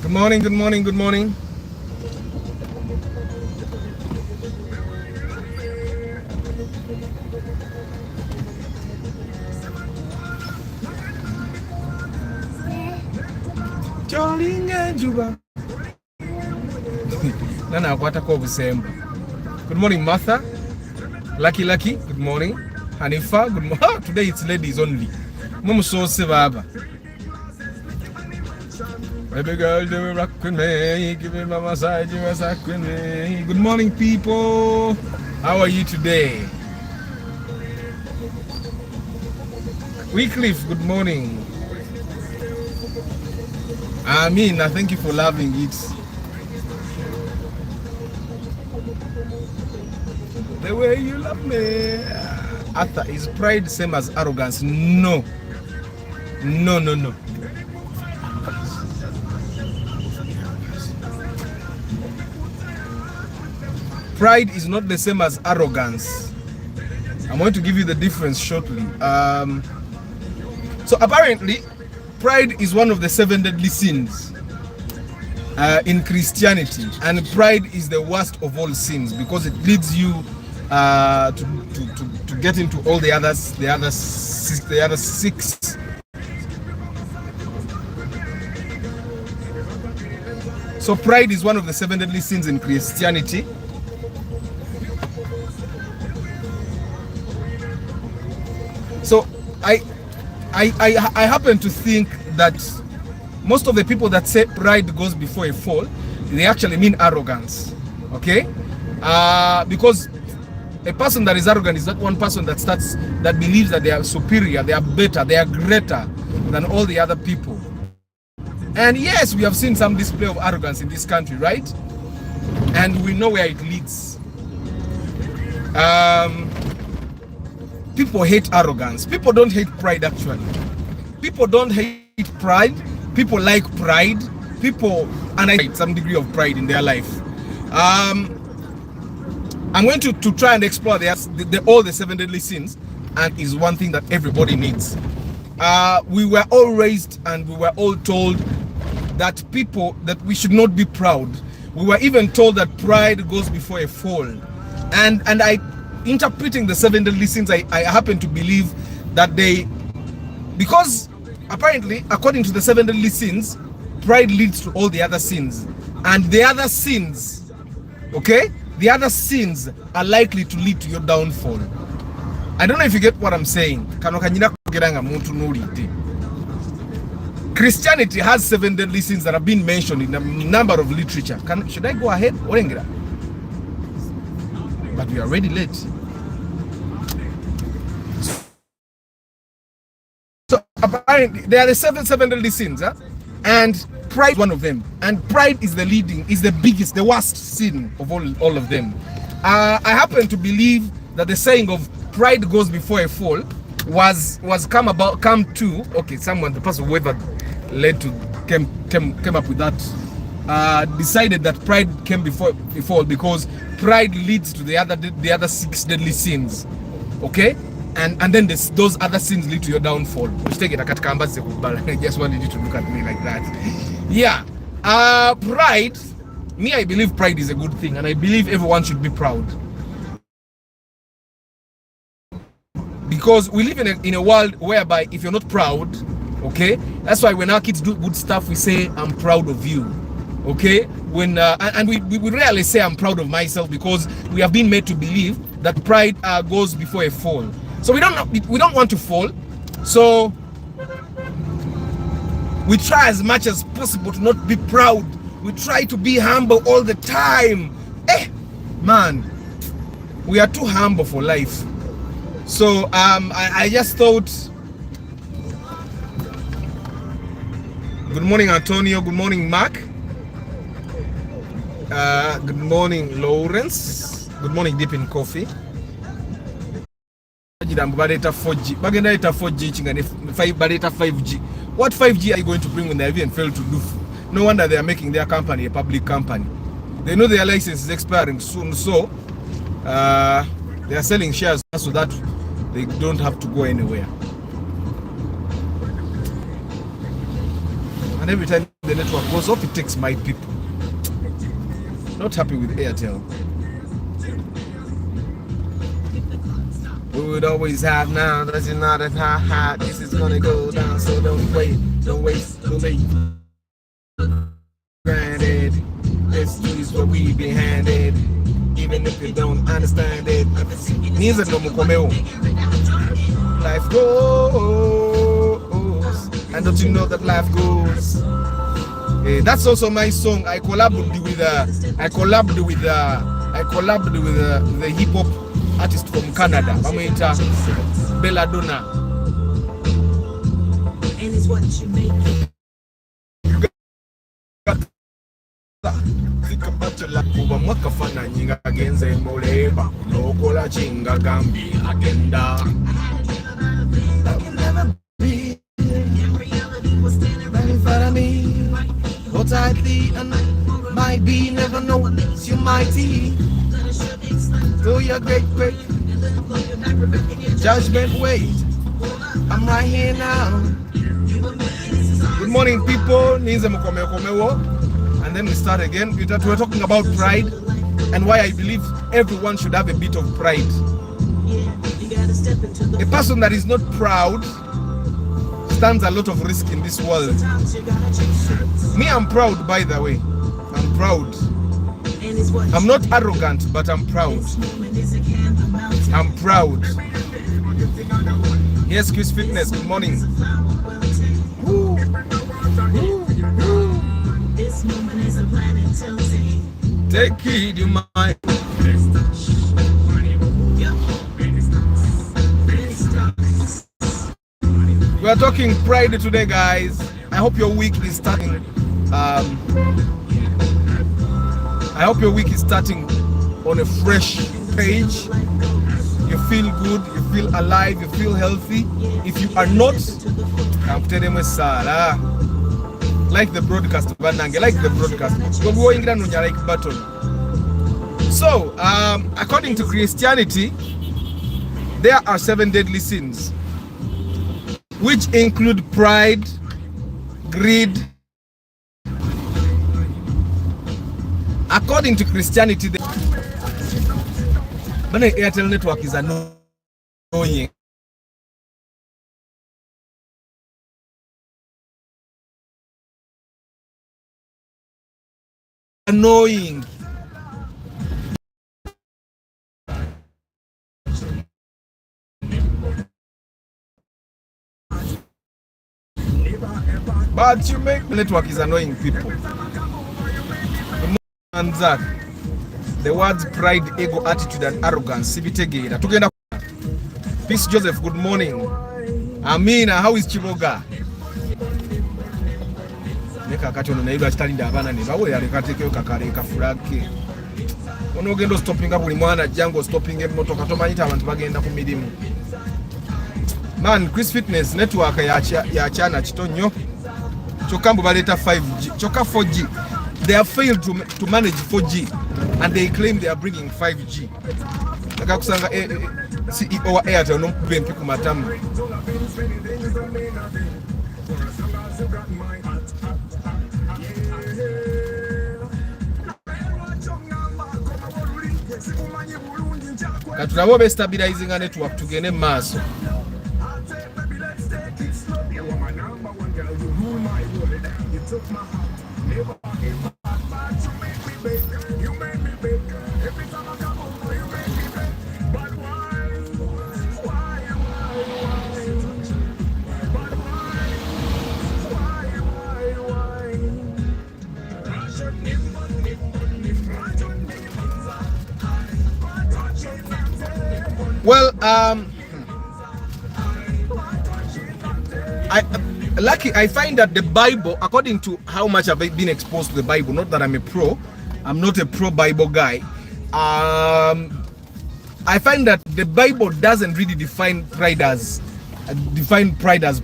Good morning, good morning, good morning. Good morning, Martha. Lucky, good morning. Hanifa, good morning. Oh, today it's ladies only. Mum so baba. Baby girl, do rock with me. Give me my massage, you massage with me. Good morning, people. How are you today? Wycliffe, good morning. Amina, thank you for loving it. The way you love me. Arthur, is pride the same as arrogance? No. No. Pride is not the same as arrogance. I'm going to give you the difference shortly. So apparently, pride is one of the 7 deadly sins in Christianity, and pride is the worst of all sins because it leads you to get into all the other 6. So pride is one of the 7 deadly sins in Christianity. So I happen to think that most of the people that say pride goes before a fall, they actually mean arrogance. Okay? Because a person that is arrogant is not one person that believes that they are superior, they are better, they are greater than all the other people. And yes, we have seen some display of arrogance in this country, right? And we know where it leads. People hate arrogance. People don't hate pride, actually. People don't hate pride. People like pride. People, and I hate some degree of pride in their life. I'm going to try and explore all the 7 deadly sins, and is one thing that everybody needs. We were all raised and we were all told that we should not be proud. We were even told that pride goes before a fall. And I, interpreting the 7 deadly sins, I happen to believe that because apparently, according to the 7 deadly sins, pride leads to all the other sins. And the other sins, okay? The other sins are likely to lead to your downfall. I don't know if you get what I'm saying. Christianity has 7 deadly sins that have been mentioned in a number of literature. Should I go ahead? But we are already late. So apparently there are the 7 deadly sins, and pride is one of them. And pride is the biggest, the worst sin of all of them. I happen to believe that the saying of pride goes before a fall was come to the person whoever came up with that decided that pride came before a fall because pride leads to the other 6 deadly sins. Okay? And then those other sins lead to your downfall. I just wanted you to look at me like that. Yeah. Pride, I believe pride is a good thing, and I believe everyone should be proud. Because we live in a world whereby if you're not proud, okay, that's why when our kids do good stuff, we say, I'm proud of you. Okay, when and we rarely say I'm proud of myself, because we have been made to believe that pride goes before a fall. So we don't want to fall. So we try as much as possible to not be proud. We try to be humble all the time. Man, we are too humble for life. So I just thought. Good morning, Antonio. Good morning, Mark. Good morning, Lawrence. Good morning, Deep in Coffee. Bagenda 5G. What 5G are you going to bring when they even fail to do? No wonder they are making their company a public company. They know their license is expiring soon, so they are selling shares so that they don't have to go anywhere. And every time the network goes up, it takes my people. Not happy with Airtel. We would always have now, that's not a high. This is gonna go down, so don't wait, don't waste, don't wait. Granted, this is what we be handed, even if you don't understand it. Needs a normal comeo. Life goes, and don't you know that life goes? That's also my song. I collabed with the hip hop artist from Canada, Bamwita Belladonna. And it's what you make. You got think about your life. Kuba mwakafana nyinga genze moleba nokola chinga gambi agenda. Hold tightly and might be, never know, it's your mighty. Do your great judgment wait. I'm right here now. Good morning, people. And then we start again. We're talking about pride and why I believe everyone should have a bit of pride. A person that is not proud stands a lot of risk in this world. Me, I'm proud, by the way. I'm proud. I'm not arrogant, but I'm proud. I'm proud. Yes, Chris Fitness, good morning. Woo. Take heed, you mind. We are talking pride today, guys. I hope your week is starting. I hope your week is starting on a fresh page. You feel good, you feel alive, you feel healthy. If you are not, I'm telling you, Sarah, like the broadcast, like the broadcast. Go going down on your like button. So, according to Christianity, there are 7 deadly sins, which include pride, greed. According to Christianity, the Airtel network is annoying. Annoying. But you make the network is annoying people. And that the words pride, ego, attitude, and arrogance. Together. Peace, Joseph. Good morning. Amina, how is Chiboga? Neka kati naiba chitalinda abana ne bawe alekatekeo kakale kafulake. Ono gendo stopping up buli mwana jango stopping emotoka tomanyita abantu bagenda ku mirimu. Man, Chris Fitness network ya chana chitonyo. Chokambu baleta 5G. Choka 4G. They have failed to manage 4G and they claim they are bringing 5G. Nakakusanga CEO wa Airtel no mpenpi ku matamu. Katulabo be stabilizing a network tugende maaso. Well, I find that the Bible, according to how much I've been exposed to the Bible, not that I'm not a pro Bible guy. I find that the Bible doesn't really define pride as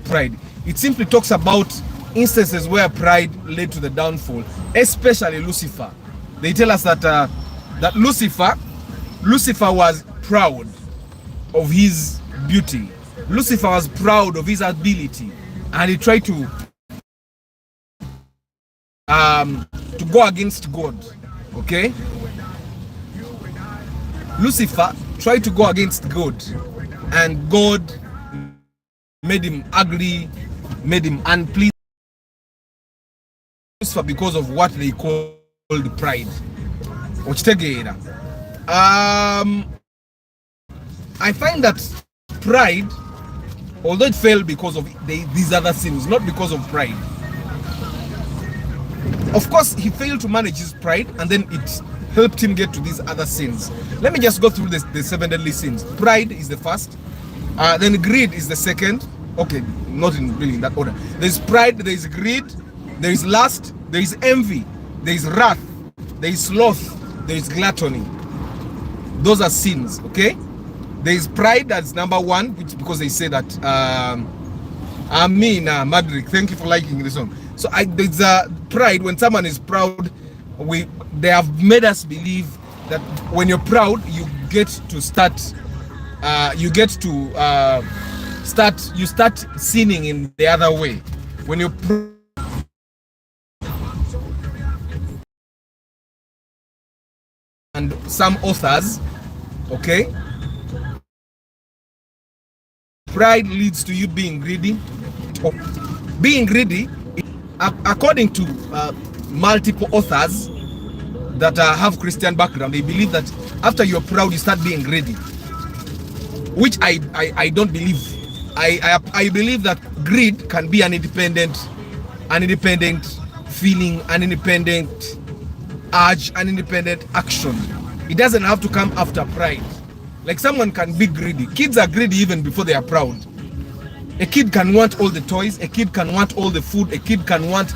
pride. It simply talks about instances where pride led to the downfall, especially Lucifer. They tell us that that Lucifer was proud of his beauty. Lucifer was proud of his ability, and he tried to go against God. Okay, Lucifer tried to go against God, and God made him ugly, made him unpleasant because of what they called pride. I find that pride, although it failed because of these other sins, not because of pride. Of course, he failed to manage his pride, and then it helped him get to these other sins. Let me just go through the 7 deadly sins. Pride is the first, then greed is the second. Okay, not in really in that order. There's pride, there is greed, there is lust, there is envy, there is wrath, there is sloth, there is gluttony. Those are sins. Okay, there is pride, that's number one, which because they say that Madrick, thank you for liking this song. So there's pride. When someone is proud, they have made us believe that when you're proud, you start sinning in the other way. When you're and some authors, okay, pride leads to you being greedy. Being greedy, according to multiple authors that have Christian background, they believe that after you're proud, you start being greedy, which I don't believe. I believe that greed can be an independent feeling, an independent urge, an independent action. It doesn't have to come after pride. Like someone can be greedy. Kids are greedy even before they are proud. A kid can want all the toys, a kid can want all the food, a kid can want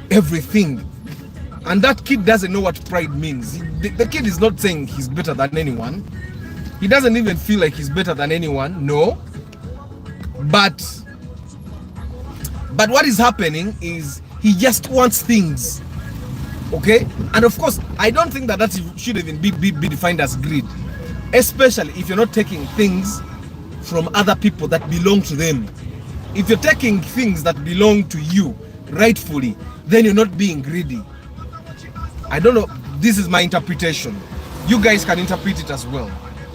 everything. And that kid doesn't know what pride means. The kid is not saying he's better than anyone. He doesn't even feel like he's better than anyone, no. But what is happening is he just wants things, okay? And of course, I don't think that should even be defined as greed, especially if you're not taking things from other people that belong to them. If you're taking things that belong to you rightfully, then you're not being greedy. I don't know. This is my interpretation. You guys can interpret it as well.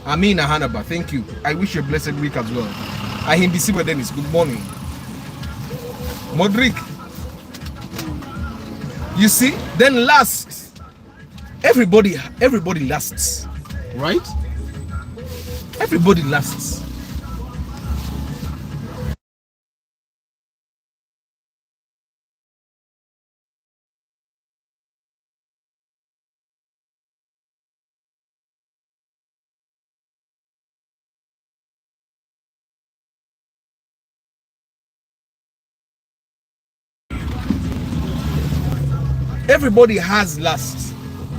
Amina Hanaba, thank you. I wish you a blessed week as well. Ahindisiwe Dennis, good morning. Modric. You see, then lust. Everybody lusts, right? Everybody lusts. Everybody has lust.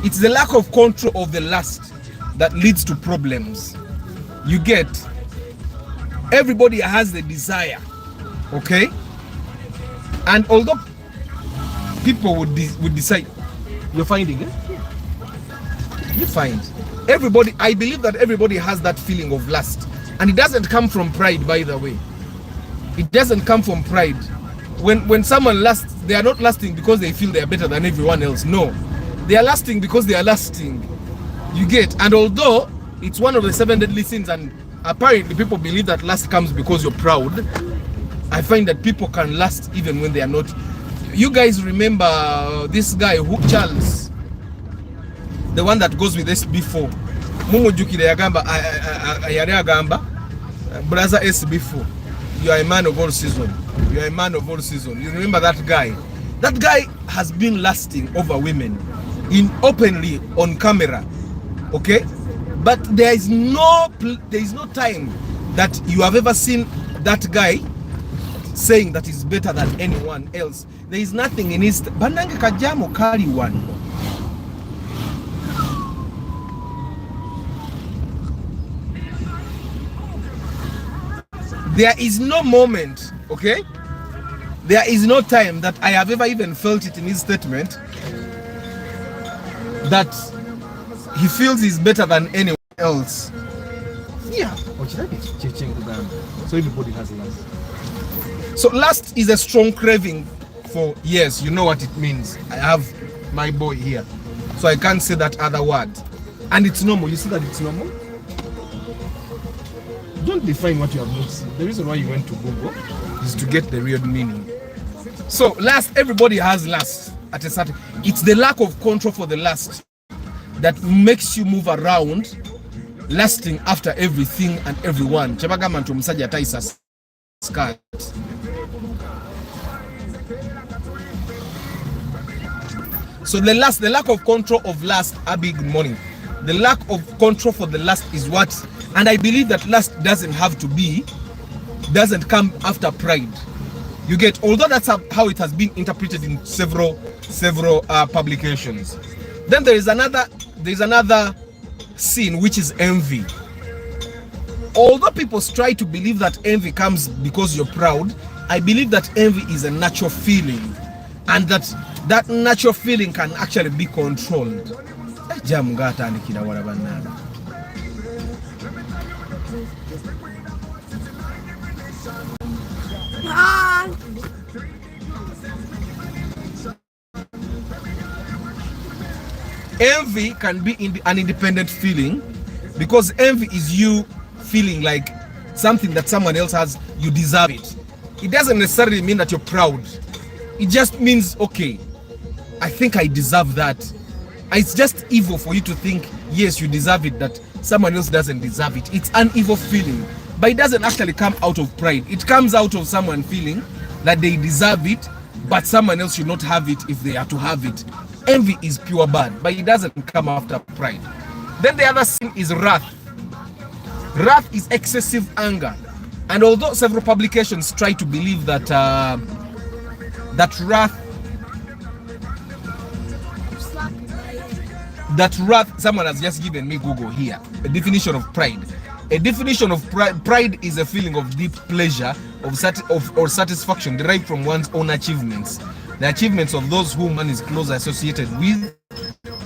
It's the lack of control of the lust that leads to problems. You get, everybody has the desire, okay? And although people would decide, you're finding it? You find everybody, I believe that everybody has that feeling of lust, and it doesn't come from pride, by the way. It doesn't come from pride. When someone lusts, they are not lusting because they feel they are better than everyone else. No, they are lusting because they are lusting. You get, and although it's one of the 7 deadly sins, and apparently people believe that lust comes because you're proud, I find that people can lust even when they are not. You guys remember this guy, Charles, the one that goes with SB4. Mumujukire yagamba yari agamba brother SB4, you are a man of all season. You are a man of all season. You remember that guy? That guy has been lusting over women openly on camera, okay? But there is no time that you have ever seen that guy saying that he's better than anyone else. There is nothing in his banange kajamo kali one. There is no moment, okay? There is no time that I have ever even felt it in his statement that he feels he's better than anyone else. Yeah. So everybody has lust. So lust is a strong craving for, yes, you know what it means. I have my boy here, so I can't say that other word. And it's normal. You see that it's normal? Don't define what you have not seen. The reason why you went to Google is to get the real meaning. So lust, everybody has lust at a certain. It's the lack of control for the lust that makes you move around, lusting after everything and everyone. Chabagama to msaja taisa skirt. So the lack of control of lust, Abby, good morning. The lack of control for the lust is what, and I believe that lust doesn't come after pride. You get, although that's how it has been interpreted in several publications. Then there is another sin, which is envy. Although people try to believe that envy comes because you're proud, I believe that envy is a natural feeling, and that natural feeling can actually be controlled. Envy can be an independent feeling, because envy is you feeling like something that someone else has, you deserve it. It doesn't necessarily mean that you're proud. It just means, okay, I think I deserve that. It's just evil for you to think, yes, you deserve it, that someone else doesn't deserve it. It's an evil feeling, but it doesn't actually come out of pride. It comes out of someone feeling that they deserve it, but someone else should not have it if they are to have it. Envy is pure bad, but it doesn't come after pride. Then the other sin is wrath. Wrath is excessive anger. And although several publications try to believe that wrath, someone has just given me Google here, a definition of pride. A definition of pride is a feeling of deep pleasure or satisfaction derived from one's own achievements, the achievements of those whom one is closely associated with,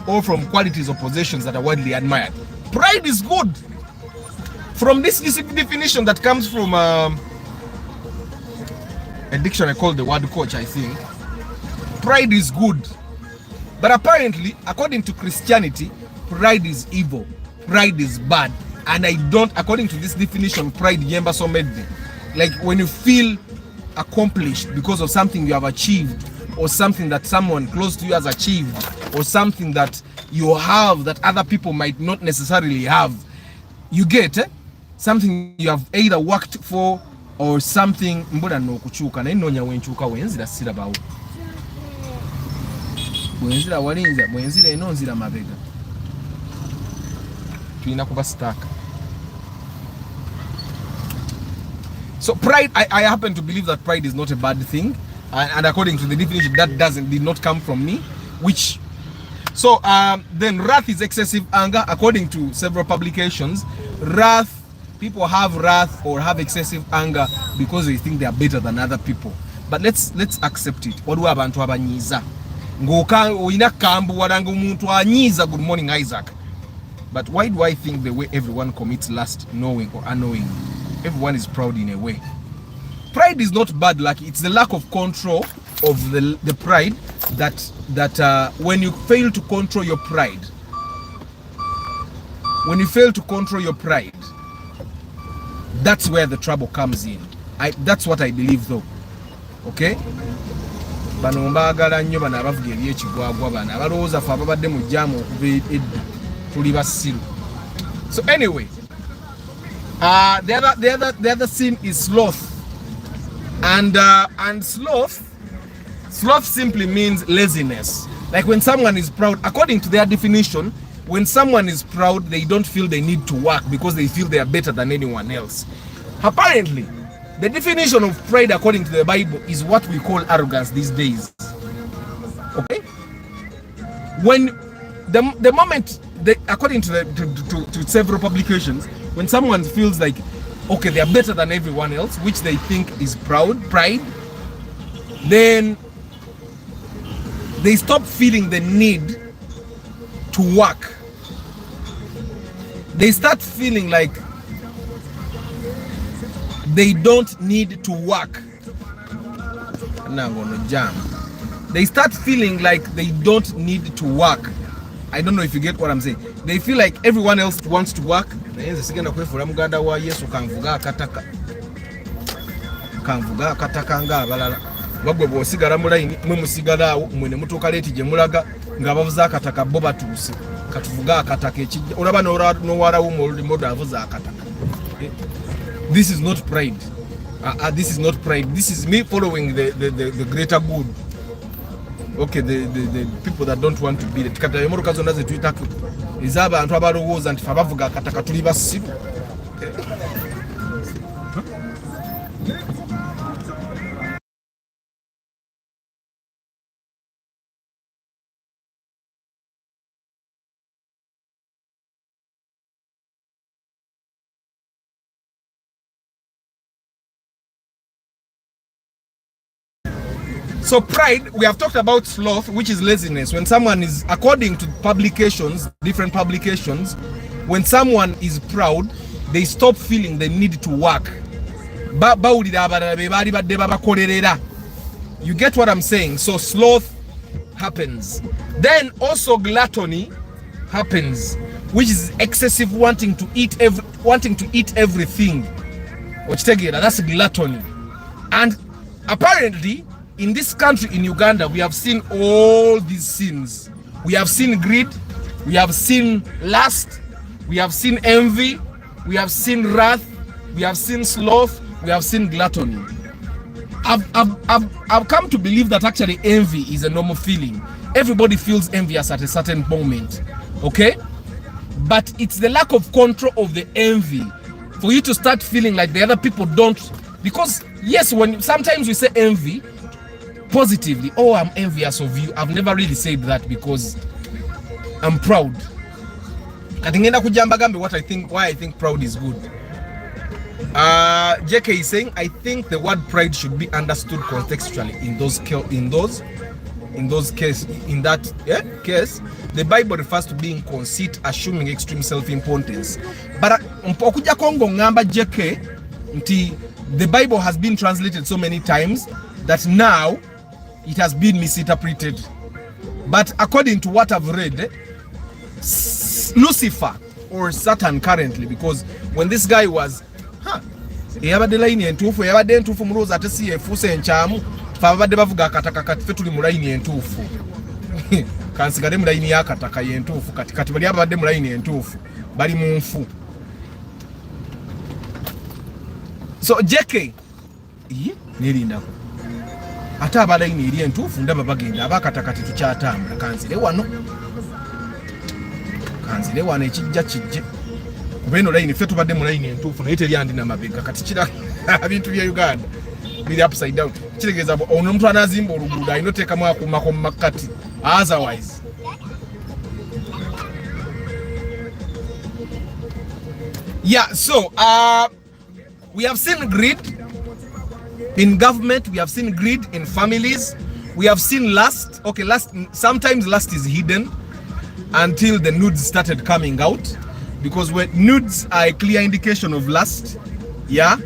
or from qualities or possessions that are widely admired. Pride is good. From this definition that comes from a dictionary called the Word Coach, I think, pride is good. But apparently, according to Christianity, pride is evil. Pride is bad. And I don't, according to this definition, pride yemba so made me. Like when you feel accomplished because of something you have achieved, or something that someone close to you has achieved, or something that you have that other people might not necessarily have. You get something you have either worked for, or something mbona no kuchuka na inonya wenchuka wenzira sira bawo. Wenzira walinza, wenzira enonzira mabega. Tuina kuba stuck. So pride, I happen to believe that pride is not a bad thing, and according to the definition, that did not come from me. Which, so then wrath is excessive anger, according to several publications. Wrath, people have wrath or have excessive anger because they think they are better than other people. But let's accept it. What do abantu abanyiza? Ngoka oina kambu wadangu muntu anyiza. Good morning, Isaac. But why do I think the way everyone commits lust, knowing or unknowing? Everyone is proud in a way. Pride is not bad luck. It's the lack of control of the pride that when you fail to control your pride, that's where the trouble comes in. That's what I believe though. Okay? Bano mbagala nnyo bana abavuga ebyekigwagwa bana abalowooza fe ababadde mu jjaamu okuva edda tuli basiru. So anyway, the other sin is sloth. And sloth simply means laziness. Like when someone is proud, according to their definition, when someone is proud, they don't feel they need to work because they feel they are better than anyone else. Apparently, the definition of pride according to the Bible is what we call arrogance these days. Okay? When the moment, according to, to several publications, when someone feels like, okay, they are better than everyone else, which they think is pride, then they stop feeling the need to work. They start feeling like they don't need to work. Now I'm gonna jam. They start feeling like they don't need to work. I don't know if you get what I'm saying. They feel like everyone else wants to work. Uganda wa Yesu kanvuga akataka. Kanvuga akataka nga abalala. Bagwe bwosigala mu line mwe musigala awo mwene mutuuka leeti gye mulaga nga bavuza akataka bo batuuse. Katuvuga akataka ekijja. Olaba n'owalawo mu avuza akataka. This is not pride. This is not pride. This is me following the greater good. Okay, the people that don't want to be it. Kata yomoroka zonna ze tuyitako ez'abantu abalowooza nti fe abavuga akataka tuli basiru. So pride, we have talked about sloth, which is laziness. When someone is, according to publications, different publications, when someone is proud, they stop feeling the need to work. You get what I'm saying? So sloth happens. Then also gluttony happens, which is excessive wanting to eat everything. That's gluttony. And apparently, in this country, in Uganda, we have seen all these sins. We have seen greed, we have seen lust, we have seen envy, we have seen wrath, we have seen sloth, we have seen gluttony. I've come to believe that actually envy is a normal feeling. Everybody feels envious at a certain moment, okay? But it's the lack of control of the envy for you to start feeling like the other people don't. Because yes, sometimes we say envy positively, oh, I'm envious of you. I've never really said that because I'm proud. I think why I think proud is good. JK is saying, I think the word pride should be understood contextually in that case. The Bible refers to being conceit, assuming extreme self-importance. But okuja kongo ngamba JK, the Bible has been translated so many times that now it has been misinterpreted. But according to what I've read, Lucifer or Satan currently, because when this guy was yabadde line entuufu yabadde entuufu mulowooza ate si yeefuuse enchamu fe abadde bavuga akataka kati fe tuli mu line entuufu kansigale mu line y'akataka yentuufu kati bali abadde mu line entuufu bali mu nfu. So JK nirindako ate abalayini eri entuufu ndaba bagenda abakataka tetukyatambula kanzire wano ekijja kijje kuba eno layini ffe tubadde mu layini entuufu naye teri andi namabega kati kira ebintu bya Uganda biri upside down. Kitegeeza ono omuntu anazimba oluguudo alina oteekamu akumako mu makkati, otherwise yeah. So we have seen greed in government, we have seen greed in families, we have seen lust. Okay, sometimes lust is hidden until the nudes started coming out, because when nudes are a clear indication of lust, yeah.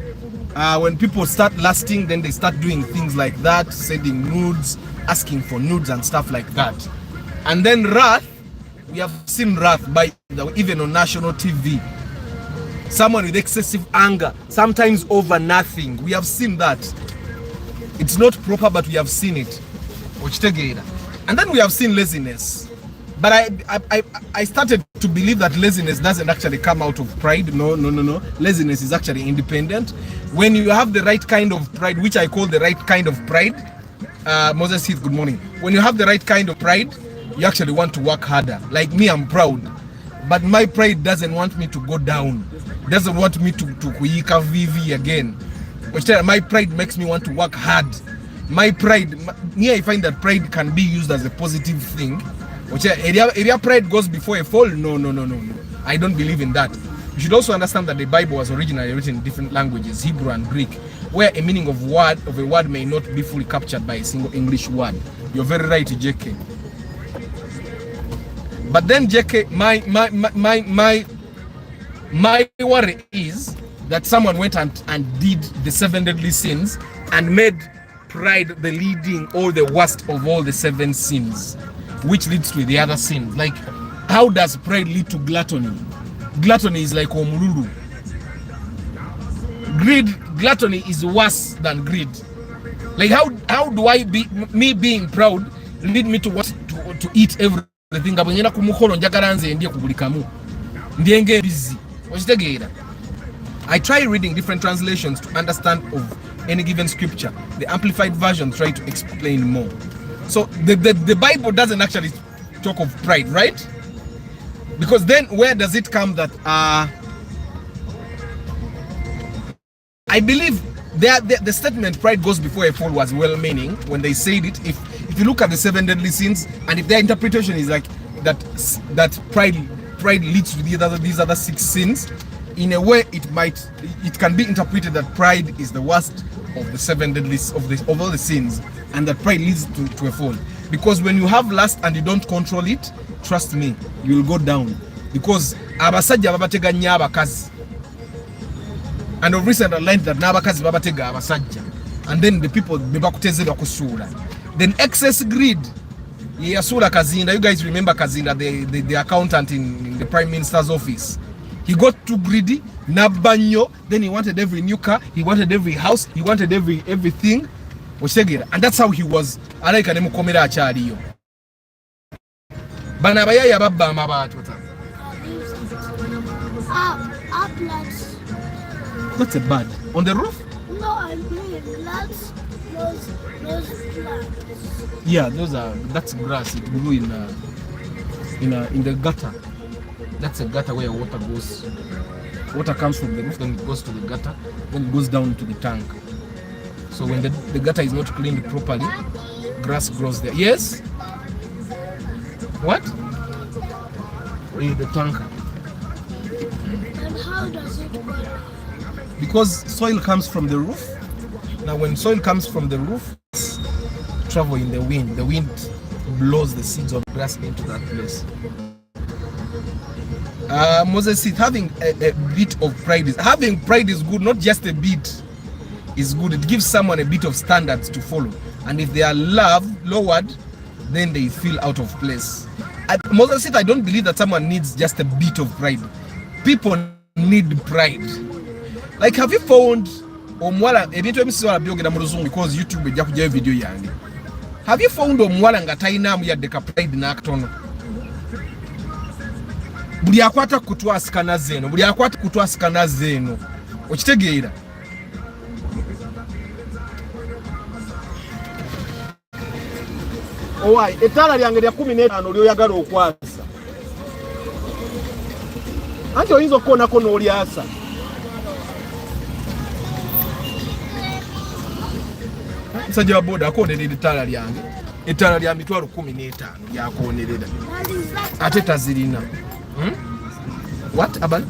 When people start lusting, then they start doing things like that, sending nudes, asking for nudes and stuff like that. And then wrath, we have seen wrath even on national TV. Someone with excessive anger, sometimes over nothing. We have seen that. It's not proper, but we have seen it. And then we have seen laziness. But I started to believe that laziness doesn't actually come out of pride. No. Laziness is actually independent. When you have the right kind of pride, which I call the right kind of pride, Moses Heath, good morning. When you have the right kind of pride, you actually want to work harder. Like me, I'm proud. but my pride doesn't want me to go down, doesn't want me to kuika VV again. My pride makes me want to work hard. My pride, I find that pride can be used as a positive thing. Area pride goes before a fall. No. I don't believe in that. You should also understand that the Bible was originally written in different languages, Hebrew and Greek, where a meaning of a word may not be fully captured by a single English word. You're very right, JK. But then, JK, my worry is that someone went and did the 7 deadly sins and made pride the leading or the worst of all the 7 sins, which leads to the other sins. Like, how does pride lead to gluttony? Gluttony is like omululu. Gluttony is worse than greed. Like, how do me being proud lead me to want to eat everything? I try reading different translations to understand of any given scripture. The amplified version try to explain more. So the Bible doesn't actually talk of pride, right? Because then where does it come that I believe the statement pride goes before a fall was well-meaning when they said it. If you look at the 7 deadly sins, and if their interpretation is like that pride leads to these other 6 sins, in a way it can be interpreted that pride is the worst of the 7 deadly of all the sins, and that pride leads to a fall. Because when you have lust and you don't control it, trust me, you will go down. Because abasajja babatega nnyo abakazi, and of recent I learned that n'abakazi babatega abasajja, and then the people bebakutezerwa kusuula. Then excess greed yasuula Kazinda. You guys remember Kazinda, the accountant in the Prime Minister's office? He got too greedy, nabba nnyo, then he wanted every new car, he wanted every house, he wanted everything. And that's how he was. Alaika ne mukomera akyaliyo. Bana abayaya babba amabaatu. That's a bird. On the roof? No, I mean plants. Those plants. Yeah, that's grass. It grew in the gutter. That's a gutter where water goes. Water comes from the roof, then it goes to the gutter, then it goes down to the tank. So when the gutter is not cleaned properly, grass grows there. Yes? What? The tanker. And how does it work? Because soil comes from the roof. Now when soil comes from the roof, travel in the wind. The wind blows the seeds of grass into that place. Moses said having a bit of pride is good, not just a bit is good. It gives someone a bit of standards to follow, and if they are lowered, then they feel out of place. Moses said I don't believe that someone needs just a bit of pride. People need pride. Like, have you found omwala ebintu ebisobola byogera mu luzungu because YouTube ejja kujjayo video yange? Have you found omwala nga talinamu yadde ka pride n'akatono? Buli akwata kutwasikana zeeno okitegeera. Owai ettaala lyange lya 15 lyoyagala okwasa, anti oyinza okukoonako n'olyasa. Musajja wa boda akoonerera ettaala lyange, ettaala lya mitwalo 15 lyakoonerera ate tazirina. What about?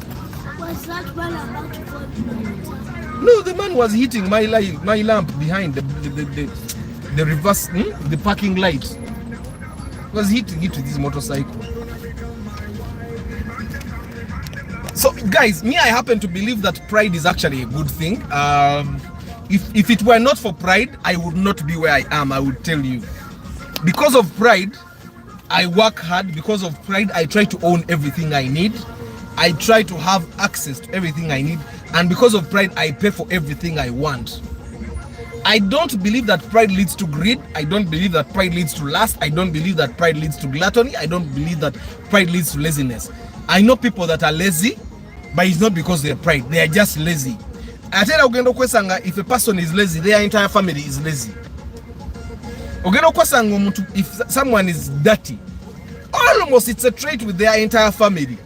Was that man about to fall in? No, the man was hitting my lamp behind the reverse, the parking light. He was hitting it with his motorcycle. So guys, I happen to believe that pride is actually a good thing. If it were not for pride, I would not be where I am, I would tell you. Because of pride, I work hard. Because of pride, I try to own everything I need. I try to have access to everything I need. And because of pride, I pay for everything I want. I don't believe that pride leads to greed. I don't believe that pride leads to lust. I don't believe that pride leads to gluttony. I don't believe that pride leads to laziness. I know people that are lazy, but it's not because they're pride. They are just lazy. I tell you, if a person is lazy, their entire family is lazy. If someone is dirty, almost it's a trait with their entire family.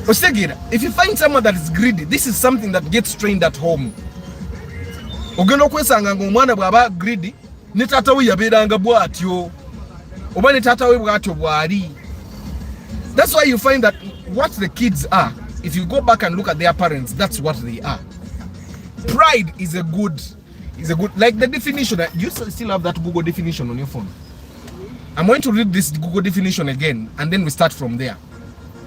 If you find someone that is greedy, this is something that gets trained at home. Ogenda okwesanga ng'omwana bw'aba greedy ne taata we yabeeranga bw'atyo oba ne taata we bw'atyo bw'ali. That's why you find that what the kids are, if you go back and look at their parents, that's what they are. Pride is a good, like the definition. You still have that Google definition on your phone. I'm going to read this Google definition again, and then we start from there.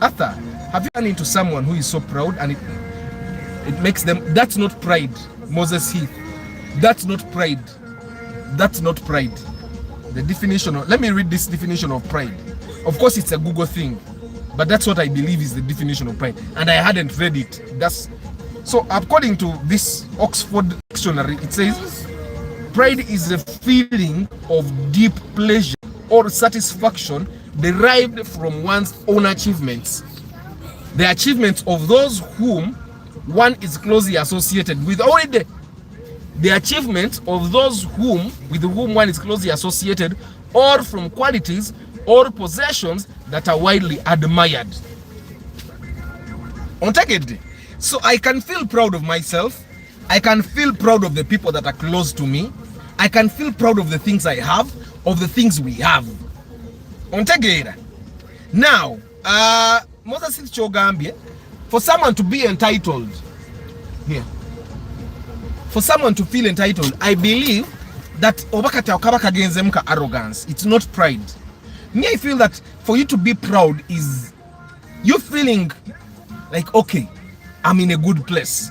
After, have you run into someone who is so proud and it makes them, that's not pride, Moses Heath. That's not pride. That's not pride. The definition of, let me read this definition of pride. Of course, it's a Google thing, but that's what I believe is the definition of pride. And I hadn't read it. So according to this Oxford Dictionary, it says, pride is a feeling of deep pleasure or satisfaction derived from one's own achievements. The achievements of those whom one is closely associated with. Already, the achievements of those with whom one is closely associated, or from qualities or possessions that are widely admired. So I can feel proud of myself. I can feel proud of the people that are close to me. I can feel proud of the things I have, of the things we have. Now, Moses Chogambia, for someone to be entitled, here, for someone to feel entitled, I believe that arrogance. It's not pride. Me, I feel that for you to be proud is you feeling like, okay, I'm in a good place.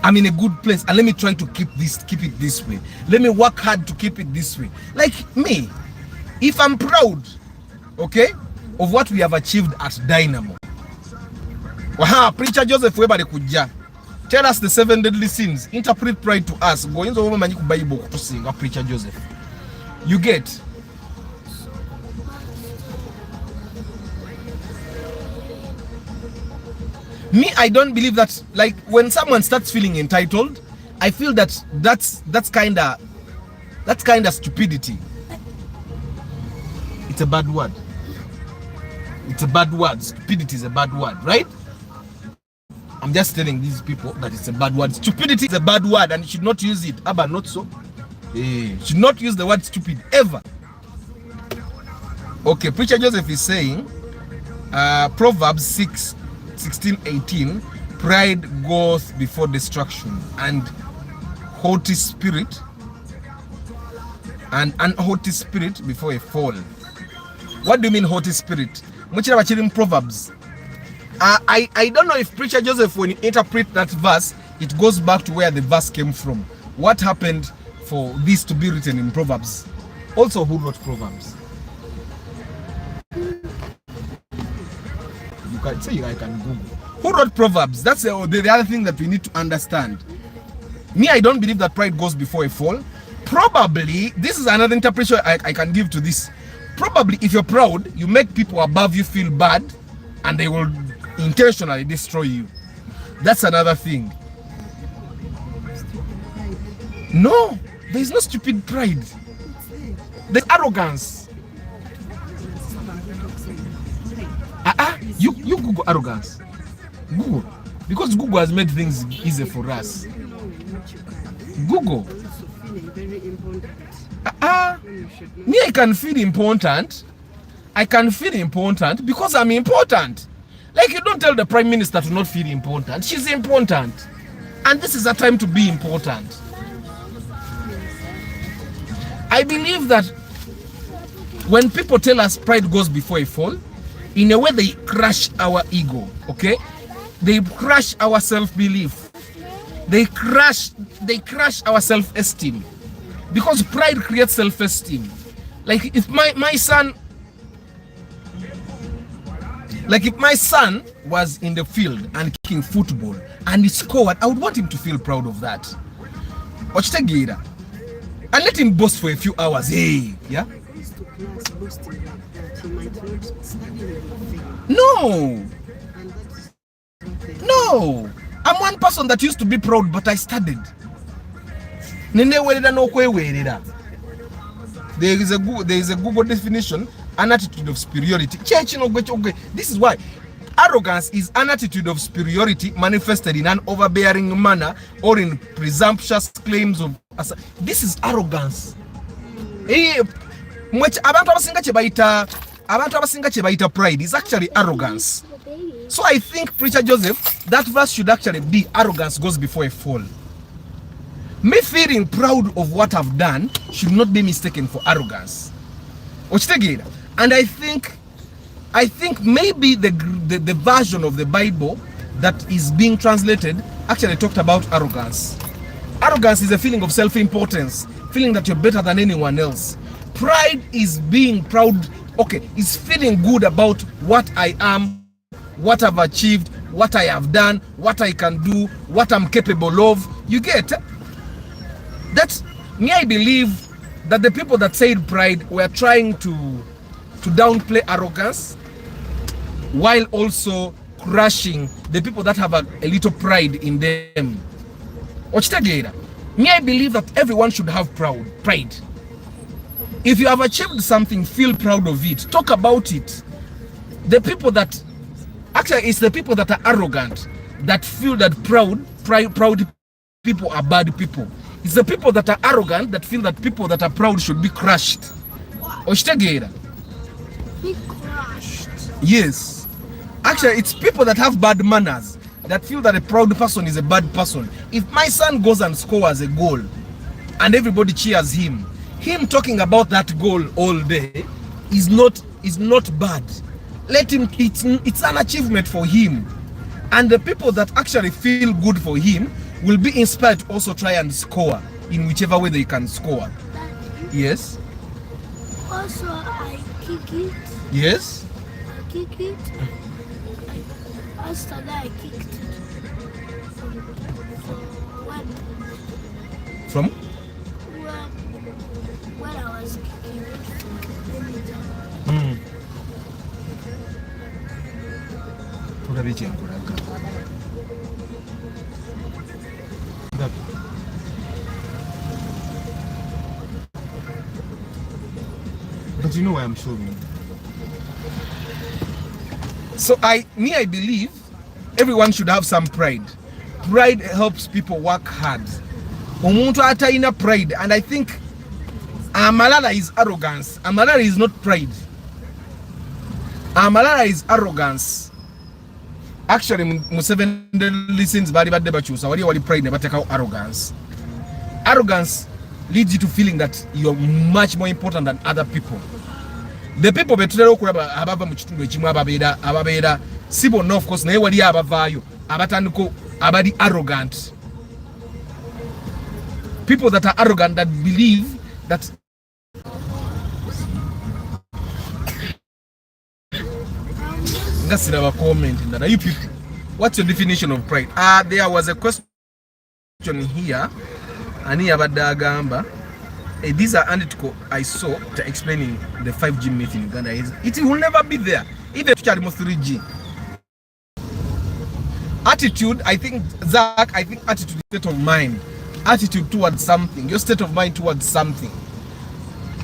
I'm in a good place, and let me try to keep it this way. Let me work hard to keep it this way. Like me, if I'm proud, okay, of what we have achieved at Dynamo. Waha, Preacher Joseph Webale Kuja. Tell us the 7 deadly sins. Interpret pride to us. Go into the Bible to sing a Preacher Joseph. You get. Me, I don't believe that. Like when someone starts feeling entitled, I feel that that's kind of stupidity. It's a bad word. It's a bad word. Stupidity is a bad word, right? I'm just telling these people that it's a bad word. Stupidity is a bad word and you should not use it. Abba, not so. Should not use the word stupid ever. Okay, Preacher Joseph is saying, Proverbs 6:16-18, pride goes before destruction, and haughty spirit, and an haughty spirit before a fall. What do you mean haughty spirit? Much in Proverbs. I don't know if Preacher Joseph, when you interpret that verse, it goes back to where the verse came from. What happened for this to be written in Proverbs? Also, who wrote Proverbs? You can say I can Google. Who wrote Proverbs? That's the other thing that we need to understand. Me, I don't believe that pride goes before a fall. Probably, this is another interpretation I can give to this. Probably, if you're proud, you make people above you feel bad, and they will intentionally destroy you. That's another thing. No, there is no stupid pride. There's arrogance. You Google arrogance. Google, because Google has made things easy for us. Google. Me, I can feel important. I can feel important because I'm important. Like, you don't tell the Prime Minister to not feel important. She's important. And this is a time to be important. I believe that when people tell us pride goes before a fall, in a way they crush our ego, okay? They crush our self-belief. They crush our self-esteem. Because pride creates self-esteem. Like if my son was in the field and kicking football and he scored, I would want him to feel proud of that. And let him boast for a few hours. Hey, yeah? No. No. I'm one person that used to be proud, but I studied. There is a Google definition, an attitude of superiority. This is why Arrogance is an attitude of superiority manifested in an overbearing manner or in presumptuous claims of. This is arrogance. Abantu abasinga kye bayita pride is actually arrogance. So I think, Preacher Joseph, that verse should actually be arrogance goes before a fall. Me feeling proud of what I've done should not be mistaken for arrogance. And I think maybe the version of the Bible that is being translated actually talked about arrogance. Arrogance is a feeling of self-importance, feeling that you're better than anyone else. Pride is being proud, is feeling good about what I am, what I've achieved, what I have done, what I can do, what I'm capable of. You get? That's me. I believe that the people that said pride were trying to downplay arrogance while also crushing the people that have a little pride in them. Me, I believe that everyone should have pride. If you have achieved something, feel proud of it. Talk about it. The people that actually, it's the people that are arrogant that feel that proud people are bad people. It's the people that are arrogant that feel that people that are proud should be crushed. Be crushed. Yes. Actually, it's people that have bad manners that feel that a proud person is a bad person. If my son goes and scores a goal and everybody cheers him talking about that goal all day is not bad. Let him, it's an achievement for him. And the people that actually feel good for him will be inspired to also try and score in whichever way they can score. Yes. Also, I kick it. Yes. I kick it. After that, I kicked it. From? When I was kicking it. But you know why I'm showing. So I believe everyone should have some pride. Pride helps people work hard. Omuntu ataina pride, and I think Amalala is arrogance. Amalala is not pride. Amalala is arrogance. Actually, Museveni listens bari badde bachusa wali pride ne bateka arrogance. Arrogance leads you to feeling that you're much more important than other people. The people betulera okulaba abava mu kitundu ekimu ababeera si bonna, of course, naye wali abavaayo abatandiko abali arrogant. People that are arrogant, that believe that you people, what's your definition of pride? There was a question here, ani abadde agamba. These are article I saw to explaining the 5G myth in Uganda. It will never be there. Even to 3G. Attitude, I think, Zach, attitude is state of mind. Attitude towards something. Your state of mind towards something.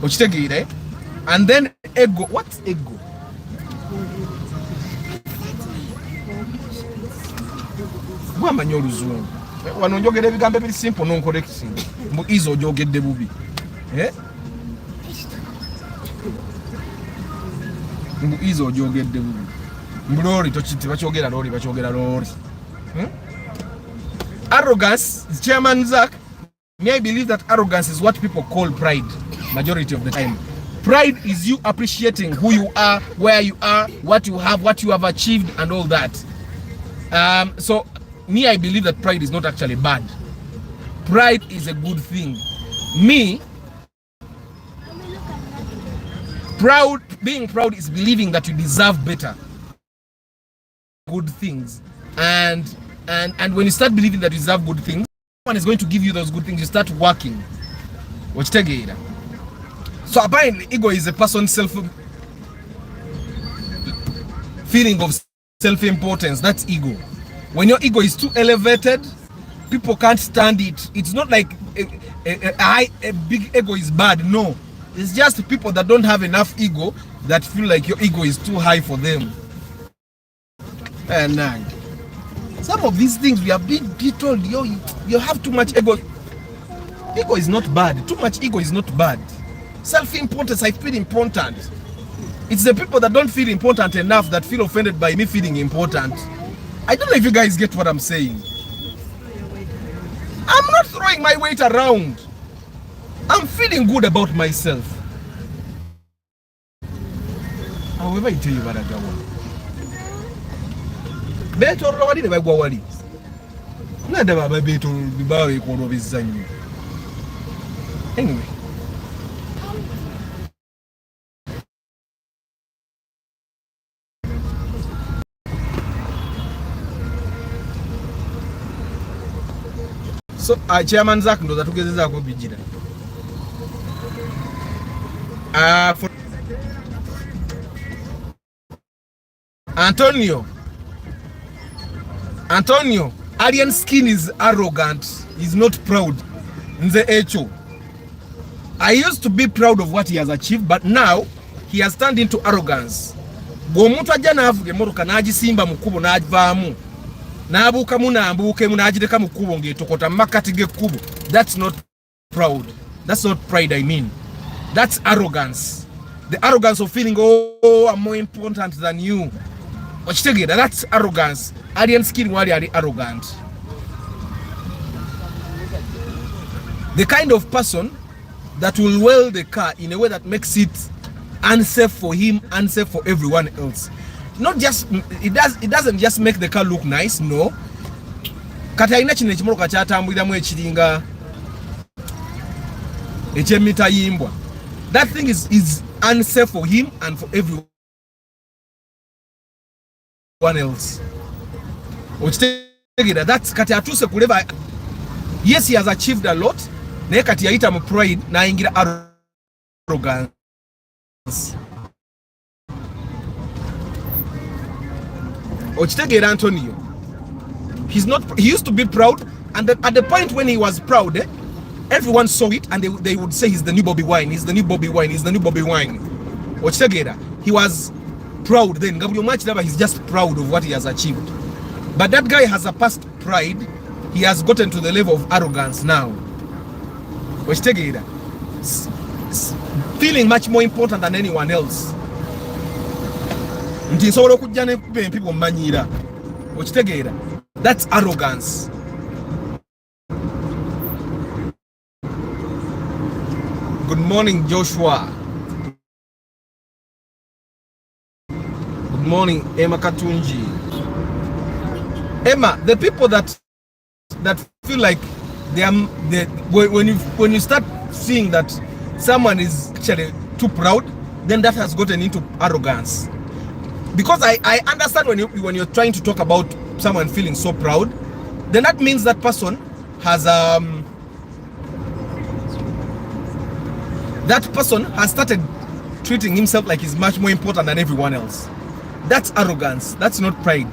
And then ego. What's ego? Wamanyi oluzungu. Wano njogera ebigambo ebiri simple non correcting. Mu izo njogedde bubi. Mu izo njogedde bubi. Mu lori tochiti bakyogera lori bakyogera lori. Arrogance, Chairman Zach, may I believe that arrogance is what people call pride majority of the time. Pride is you appreciating who you are, where you are, what you have achieved, and all that. So me, I believe that pride is not actually bad. Pride is a good thing. Me, being proud is believing that you deserve better, good things, and when you start believing that you deserve good things, someone is going to give you those good things. You start working. So apparently, ego is a person's feeling of self-importance. That's ego. When your ego is too elevated, people can't stand it. It's not like a big ego is bad. No, it's just people that don't have enough ego that feel like your ego is too high for them. And some of these things we are being told, you have too much ego. Ego is not bad. Too much ego is not bad. Self-importance, I feel important. It's the people that don't feel important enough that feel offended by me feeling important. I don't know if you guys get what I'm saying. I'm not throwing my weight around. I'm feeling good about myself. However, I tell you what I got. Beto wali ne bagwa wali. Nada baba beto bibawe ko no bizanyu. Anyway. So chairman Zak ndo zatugezeza ko bijira. For Antonio, alien skin is arrogant. He's not proud. Nze echo. I used to be proud of what he has achieved, but now he has turned into arrogance. Bw'omuntu ajja n'avuga emmotoka n'agisimba mu kkubo n'agivaamu n'abuukamu n'ambuukemu n'agireka mu kkubo ng'etokota mu makkati g'ekkubo. That's not proud. That's not pride, I mean. That's arrogance. The arrogance of feeling, oh, I'm more important than you. That's arrogance. Alien skin wali are arrogant. The kind of person that will weld the car in a way that makes it unsafe for him, unsafe for everyone else. Not just it doesn't just make the car look nice, no. Kataina chine chimoroka chatambulira mu ekiringa echemita yimbwa. That thing is unsafe for him and for everyone else. That's kati atuse kuleva. Yes, he has achieved a lot. Naye kati yaita mu pride na ingira arrogance. Ochitegera Antonio. He used to be proud, and at the point when he was proud, everyone saw it and they would say he's the new Bobby Wine, he's the new Bobby Wine, he's the new Bobby Wine. Ochitegera, he was proud then. He's just proud of what he has achieved. But that guy has a past pride. He has gotten to the level of arrogance now. Ochitegera, feeling much more important than anyone else. That's arrogance. Good morning, Joshua. Good morning, Emma Katunji. Emma, the people that feel like when you start seeing that someone is actually too proud, then that has gotten into arrogance. Because I understand when you're trying to talk about someone feeling so proud, then that means that person has started treating himself like he's much more important than everyone else. That's arrogance. That's not pride.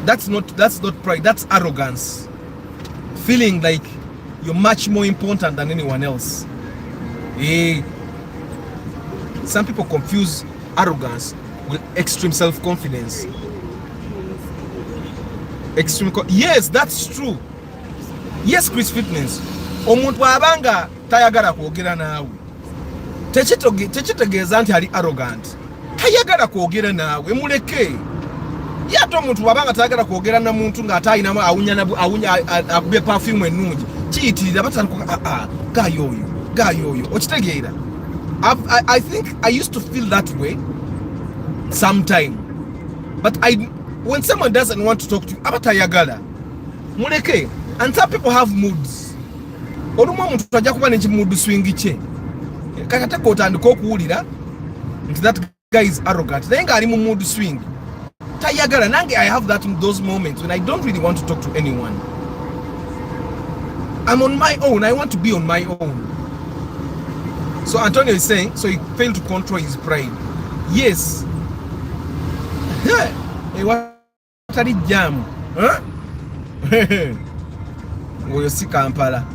That's not pride. That's arrogance. Feeling like you're much more important than anyone else. Some people confuse arrogance with extreme self-confidence. Yes, that's true. Yes, Chris Fitness. Omuntu abanga tayagala kwogera naawe. Tekitegeeza nti ali arrogant. Tayagala kwogera naawe, muleke. Yato omuntu abanga tayagala kwogera na muntu nga atayinamu awunya akube perfume ennungi. Kiyitirira batandika gayoyo. Okitegeera. I think I used to feel that way sometime. But when someone doesn't want to talk to you, abatayagala. Muleke. And some people have moods. Olumu omuntu tajja kuba n'eki mood swing kye. Kakatako otandika okuwulira nti that guy is arrogant. Naye nga ali mu mood swing. Tayagala. Nange I have those moments when I don't really want to talk to anyone. I'm on my own. I want to be on my own. So Antonio is saying, so he failed to control his pride. Yes. Hey, what are the jam? Huh? Oyo si Kampala.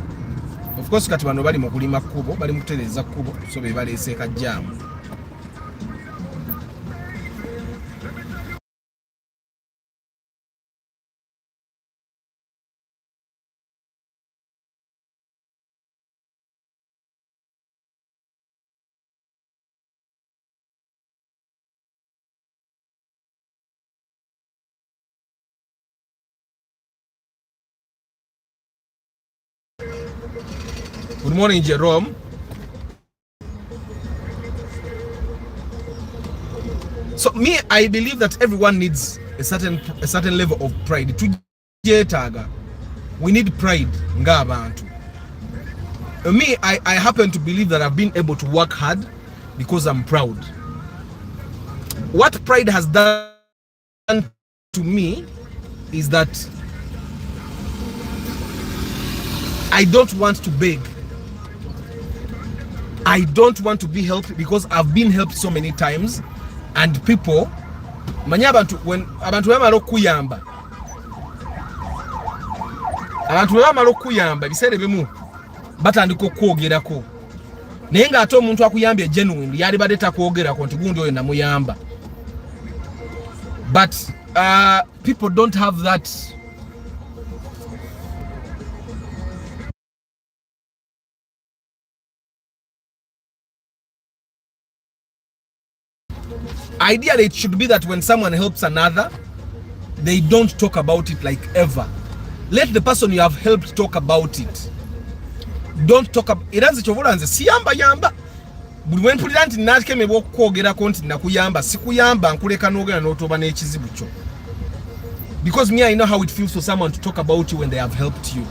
Of course kati bano bali mu kulima kkubo, bali mu kutereza kkubo, so be baleese ka jam. Good morning, Jerome. So me, I believe that everyone needs a certain level of pride. We need pride. Me, I happen to believe that I've been able to work hard because I'm proud. What pride has done to me is that I don't want to beg. I don't want to be helped because I've been helped so many times, and people when abantu bamala okuyamba biseera bimu batandika okwogerako, naye nga ate omuntu akuyambye genuine yali badde takwogerako nti gundi oyo namuyamba. But people don't have that ideally. It should be that when someone helps another, they don't talk about it like ever. Let the person you have helped talk about it. Don't talk about it. Siyamba yamba buli wempulira nti nakemebwa okwogerako nti nakuyamba sikuyamba nkuleka n'ogera n'otoba n'ekizibu kyo. Because me, I know how it feels for someone to talk about you when they have helped you.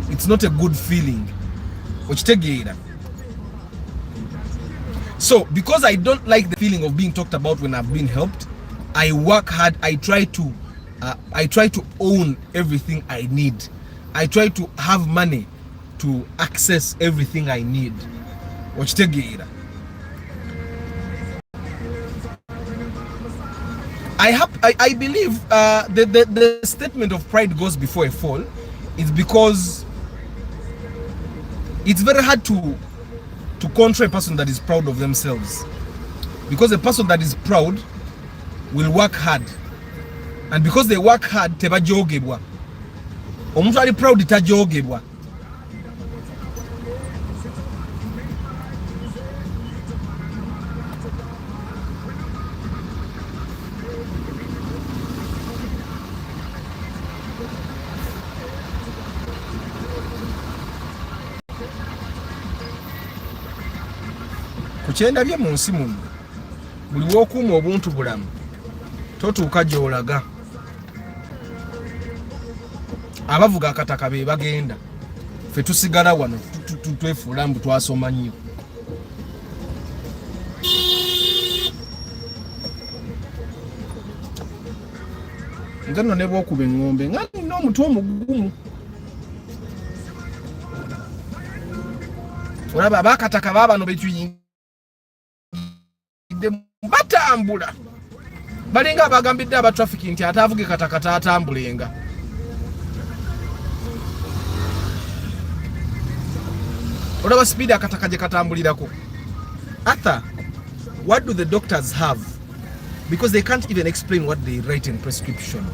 It's not a good feeling. Okitegeera. So because I don't like the feeling of being talked about when I've been helped, I work hard. I try to own everything I need. I try to have money to access everything I need. Okitegeera. I believe the statement of pride goes before a fall. It's because it's very hard to control a person that is proud of themselves, because a person that is proud will work hard, and because they work hard tebajogebwa. Omuntu ali proud tajogebwa. Kukyenda bye mu nsi muno buli w'okuuma obuntu bulamu totuuka gy'olaga. Abavuga akataka be bagenda, ffe tusigala wano twefuula mbu twasoma nnyo. Nga nno ne bw'okuba eŋŋombe nga nina omutwe omugumu. Olaba abakataka baabano betuyinga batambula balinga abagambidde aba traffic nti atavuge katakata atambulenga. Olaba speed akataka gye katambulirako. Arthur, what do the doctors have? Because they can't even explain what they write in prescription.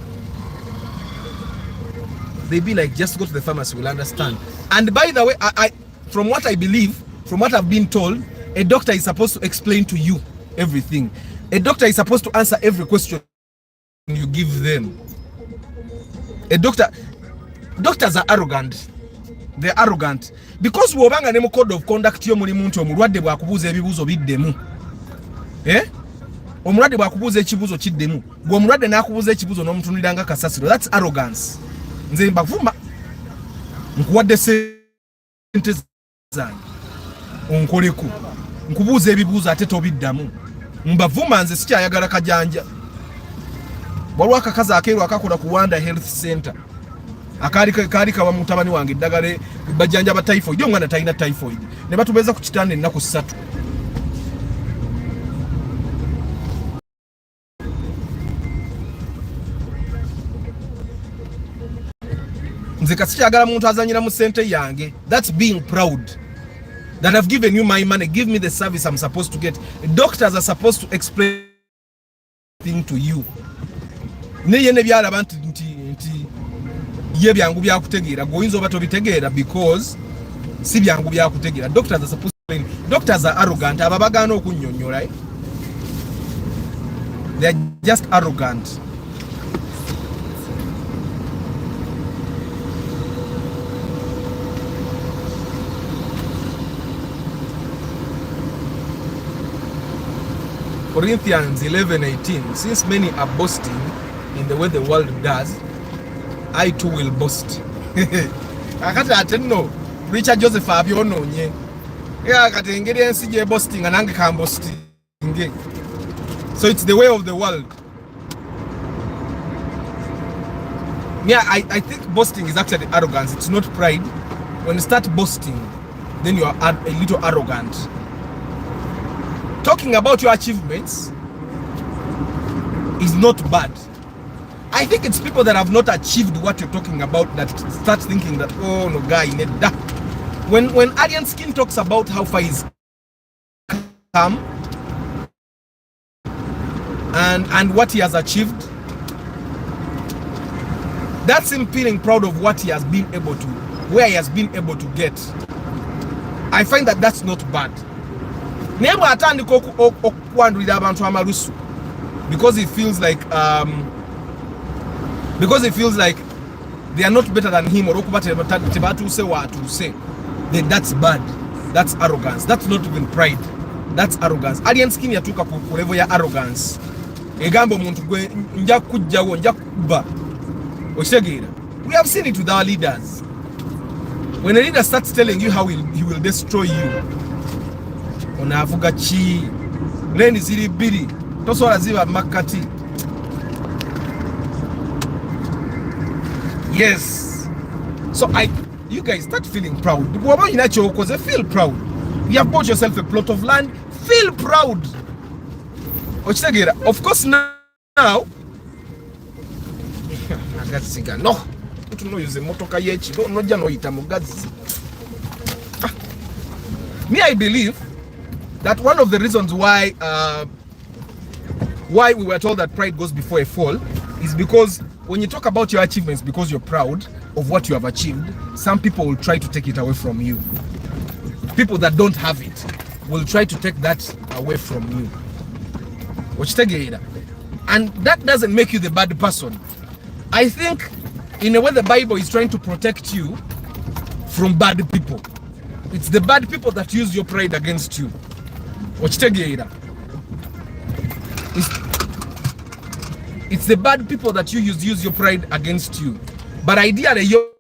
They be like, just go to the pharmacy, we'll understand. And by the way, I from what I believe, from what I've been told, a doctor is supposed to explain to you everything. A doctor is supposed to answer every question you give them. Doctors are arrogant. They're arrogant. Because wobanga ne mu code of conduct yo muli muntu omulwadde bwakubuuza ebibuuzo biddemu. Omulwadde bwakubuuza ekibuuzo kiddemu. Gwe omulwadde n'akubuuza ekibuuzo n'omutunuliranga kasasiro. That's arrogance. Nze mbavuma nkuwadde sente zange onkoleko, nkubuuza ebibuuzo ate tobiddamu. Mbavuma nze sikyayagala kajanja. Waliwo akakazi akeeru akakola ku Wanda Health Center akaali kawa mutabani wange eddagala bajjanja ba typhoid. Omwana talina typhoid ne batubeeza ku kitanda ennaku 3. Nze kasikyagala muntu azanyira mu sente yange. That's being proud. That I've given you my money, give me the service I'm supposed to get. Doctors are supposed to explain thing to you. Neye ne byalaba nti ye byangu byakutegeera goyinza oba tobitegeera because si byangu byakutegeera. Doctors are supposed to explain. Doctors are arrogant. Ababagaana okunnyonnyola. They are just arrogant. Corinthians 11:18, since many are boasting in the way the world does, I too will boast. Akati ateno Richard Joseph abyononye. Ya kati engeri ensi gye boasting anange kan boasting. So it's the way of the world. Yeah, I think boasting is actually arrogance. It's not pride. When you start boasting, then you are a little arrogant. Talking about your achievements is not bad. I think it's people that have not achieved what you're talking about that start thinking that, oh no, guy, that. When Aryan Skin talks about how far he's come and what he has achieved, that's him feeling proud of what he has been able to, where he has been able to get. I find that that's not bad. Never atandika okwanduira abantu amalusu because he feels like they are not better than him or okuba tebatuse watuse. Then that's bad. That's arrogance. That's not even pride. That's arrogance. Alien Skin yatuka ku level ya arrogance. Egambo muntu gwe nja kujjawo nja kuba. Oshegira. We have seen it with our leaders. When a leader starts telling you how he will destroy you, onavuga chi leni ziri biri tosola ziba makati. Yes. So you guys start feeling proud. Because feel proud. You have bought yourself a plot of land. Feel proud. Of course now. I got cigar. No. No use motoka yechi. No jano itamugazi. Me, I believe that one of the reasons why we were told that pride goes before a fall is because when you talk about your achievements because you're proud of what you have achieved, some people will try to take it away from you. People that don't have it will try to take that away from you. And that doesn't make you the bad person. I think in a way the Bible is trying to protect you from bad people. It's the bad people that use your pride against you. It's the bad people that you use your pride against you. But ideally, your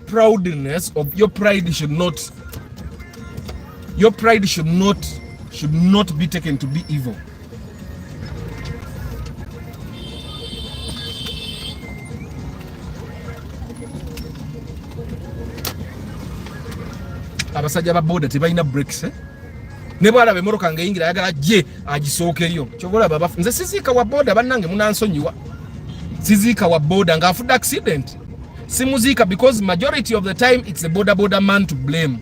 proudness or your pride should not be taken to be evil. Abasajja ba boda tebalina breaks ne bwala be moroka ngayingira yagala je agisookeyo kyobola baba nze sizika wa boda bannange munansonyiwa sizika wa boda nga afudde accident simuzika because majority of the time it's the border man to blame.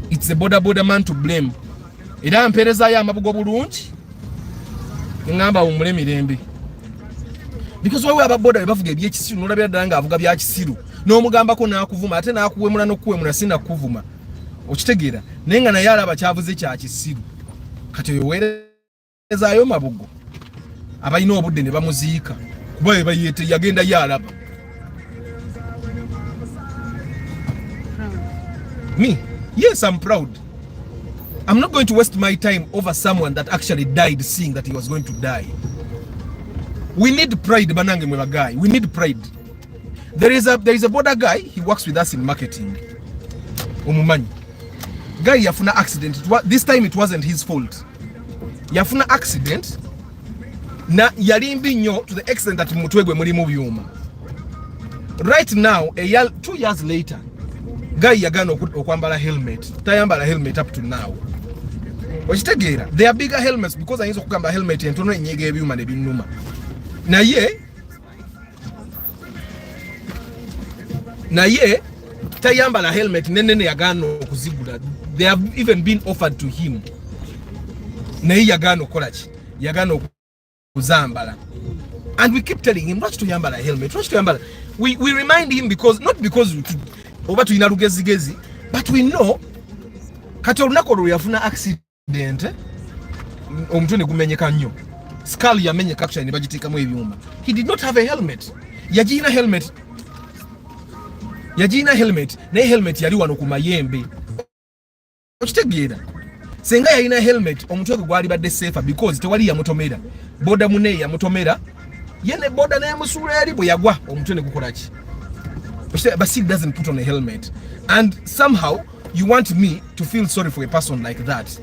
It's the border man to blame. Era mpereza ya mabugo bulungi ngamba umule mirembe because wewe ababoda bavuga ebyekisiru nolabira danga avuga bya kisiru no mugamba ko nakuvuma ate nakuwemula no kuwemula sina kuvuma okitegeera nenga na yala abakyavuze kya kisiru kati yowereza ayo mabugo abayina obudde ne bamuziika kuba bayete yagenda yalaba. Me, yes, I'm proud. I'm not going to waste my time over someone that actually died seeing that he was going to die. We need pride, banange mwe guy. We need pride. There is a border guy, he works with us in marketing. Omumanyi. Guy yafuna accident. This time it wasn't his fault. Yafuna accident na yalimbi nnyo to the extent that mutwegwe muri mu byuma. Right now, 2 years later, guy yagano okwambala helmet. Tayambala helmet up to now. Okitegeera, they are bigger helmets because ayinza okugamba helmet entono enyega ebyuma ne binnuma. Naye tayambala helmet nenene yagano okuzigula. They have even been offered to him. Naye yagano kolaki? Yagano kuzambala. And we keep telling him not to yambala helmet. Not to yambala. We remind him not because oba tulina lugezigezi, but we know kati olunako lwe yafuna accident omutwe ne gumenyeka nnyo. Skull yamenyeka actually ne bagiteekamu ebyuma. He did not have a helmet. Yagina helmet naye helmet yali wano ku mayembe. Okitegeera senga yalina helmet omutwe gwe gwali badde safer because tewali yamutomera boda mune yamutomera yene boda naye musuula yali bwe yagwa omutwe ne gukola ki but he doesn't put on a helmet and somehow you want me to feel sorry for a person like that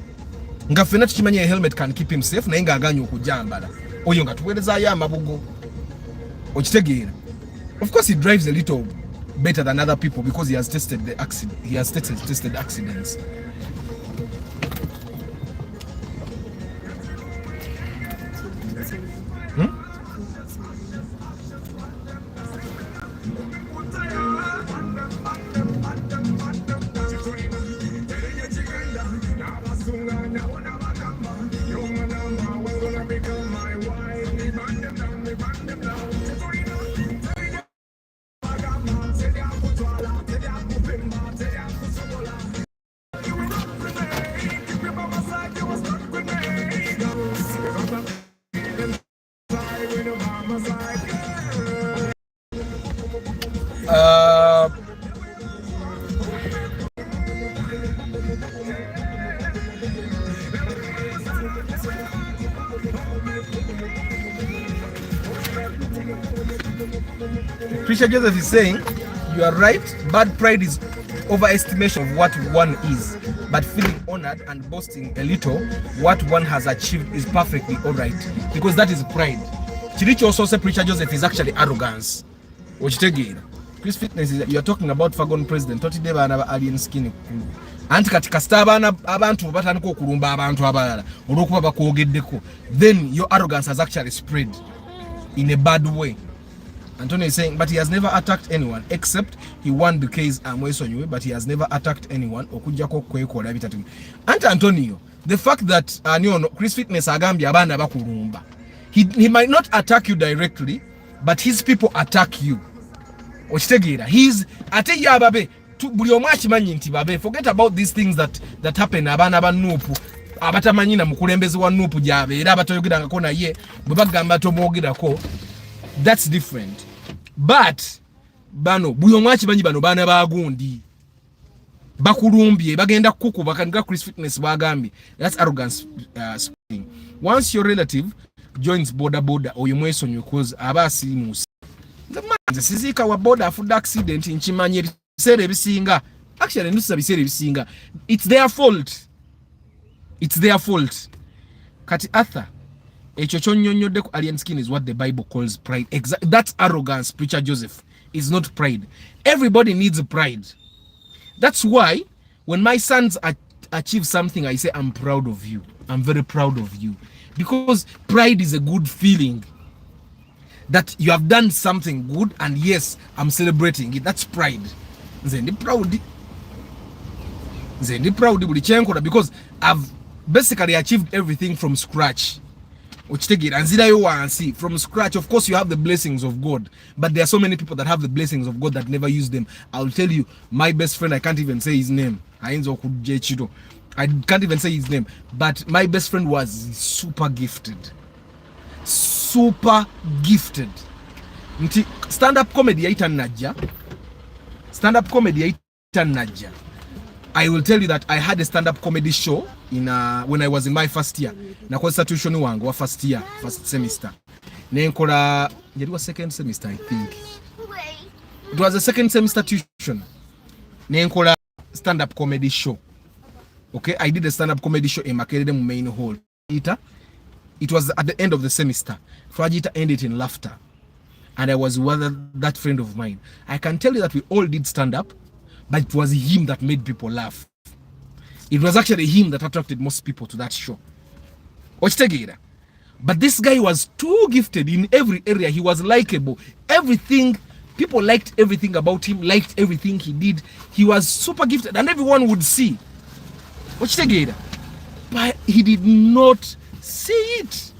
nga fena tukimanya a helmet can keep him safe naye nga aganya okujambala oyo nga tuweerezaayo amabugo okitegeera. Of course he drives a little better than other people because he has tested the accident. He has tested accidents. Preacher Joseph is saying, you are right, bad pride is overestimation of what one is, but feeling honored and boasting a little what one has achieved is perfectly alright, because that is pride. Chirichi also said Preacher Joseph is actually arrogance. Chris Fitness is, you are talking about Fagon president, totide bana ba alien skin. Anti katika stabana abantu batandika okulumba abantu abalala olwokuba bakwogeddeko, then your arrogance has actually spread in a bad way. Antonio is saying, but he has never attacked anyone except he won the case amwesonyiwe, but he has never attacked anyone okujjako kwekola bitatu. Antonio, the fact that Chris Fitness agambye abaana bakulumba, he might not attack you directly, but his people attack you. Okitegeera, he's ate yababe buli omu akimanyi nti babe, forget about these things that happen abaana ba Nuupu abatamanyi na mukulembezi wa Nuupu gyabeera abatoyogerangako naye bwe bagamba tomwogerako. That's different. But bano buli omu akimanyi bano baana ba gundi bakulumbye bagenda kukuba kanga Chris Fitness bagambye. That's arrogance speaking. Once your relative joins boda oyo mwesonyiwe cause aba asirimusa. Nze sizika wa boda afudde accident nkimanyi ebiseera ebisinga. Actually ndusa biseera ebisinga. It's their fault. It's their fault. Kati Arthur ekyo kyonnyonnyodde ku alien skin is what the Bible calls pride. That's arrogance, Preacher Joseph. It's not pride. Everybody needs pride. That's why when my sons achieve something, I say, I'm proud of you. I'm very proud of you. Because pride is a good feeling. That you have done something good and yes, I'm celebrating it. That's pride. Nze ndi proud buli kyenkola because I've basically achieved everything from scratch. From scratch. Of course you have the blessings of God, but there are so many people that have the blessings of God that never use them. I'll tell you, my best friend, I can't even say his name. I can't even say his name, but my best friend was super gifted. Super gifted. Stand-up comedy yaita najja. I will tell you that I had a stand-up comedy show in when I was in my first year. Nakozesa tuition wange wa first year, first semester. Nenkola, it was second semester, I think. It was a second semester tuition. Nenkola stand-up comedy show. Okay, I did a stand-up comedy show in Makerere main hall. It was at the end of the semester. Fragita ended in laughter. And I was with that friend of mine. I can tell you that we all did stand-up, but it was him that made people laugh. It was actually him that attracted most people to that show. But this guy was too gifted in every area. He was likable. Everything, people liked everything about him, liked everything he did. He was super gifted and everyone would see. But he did not see it.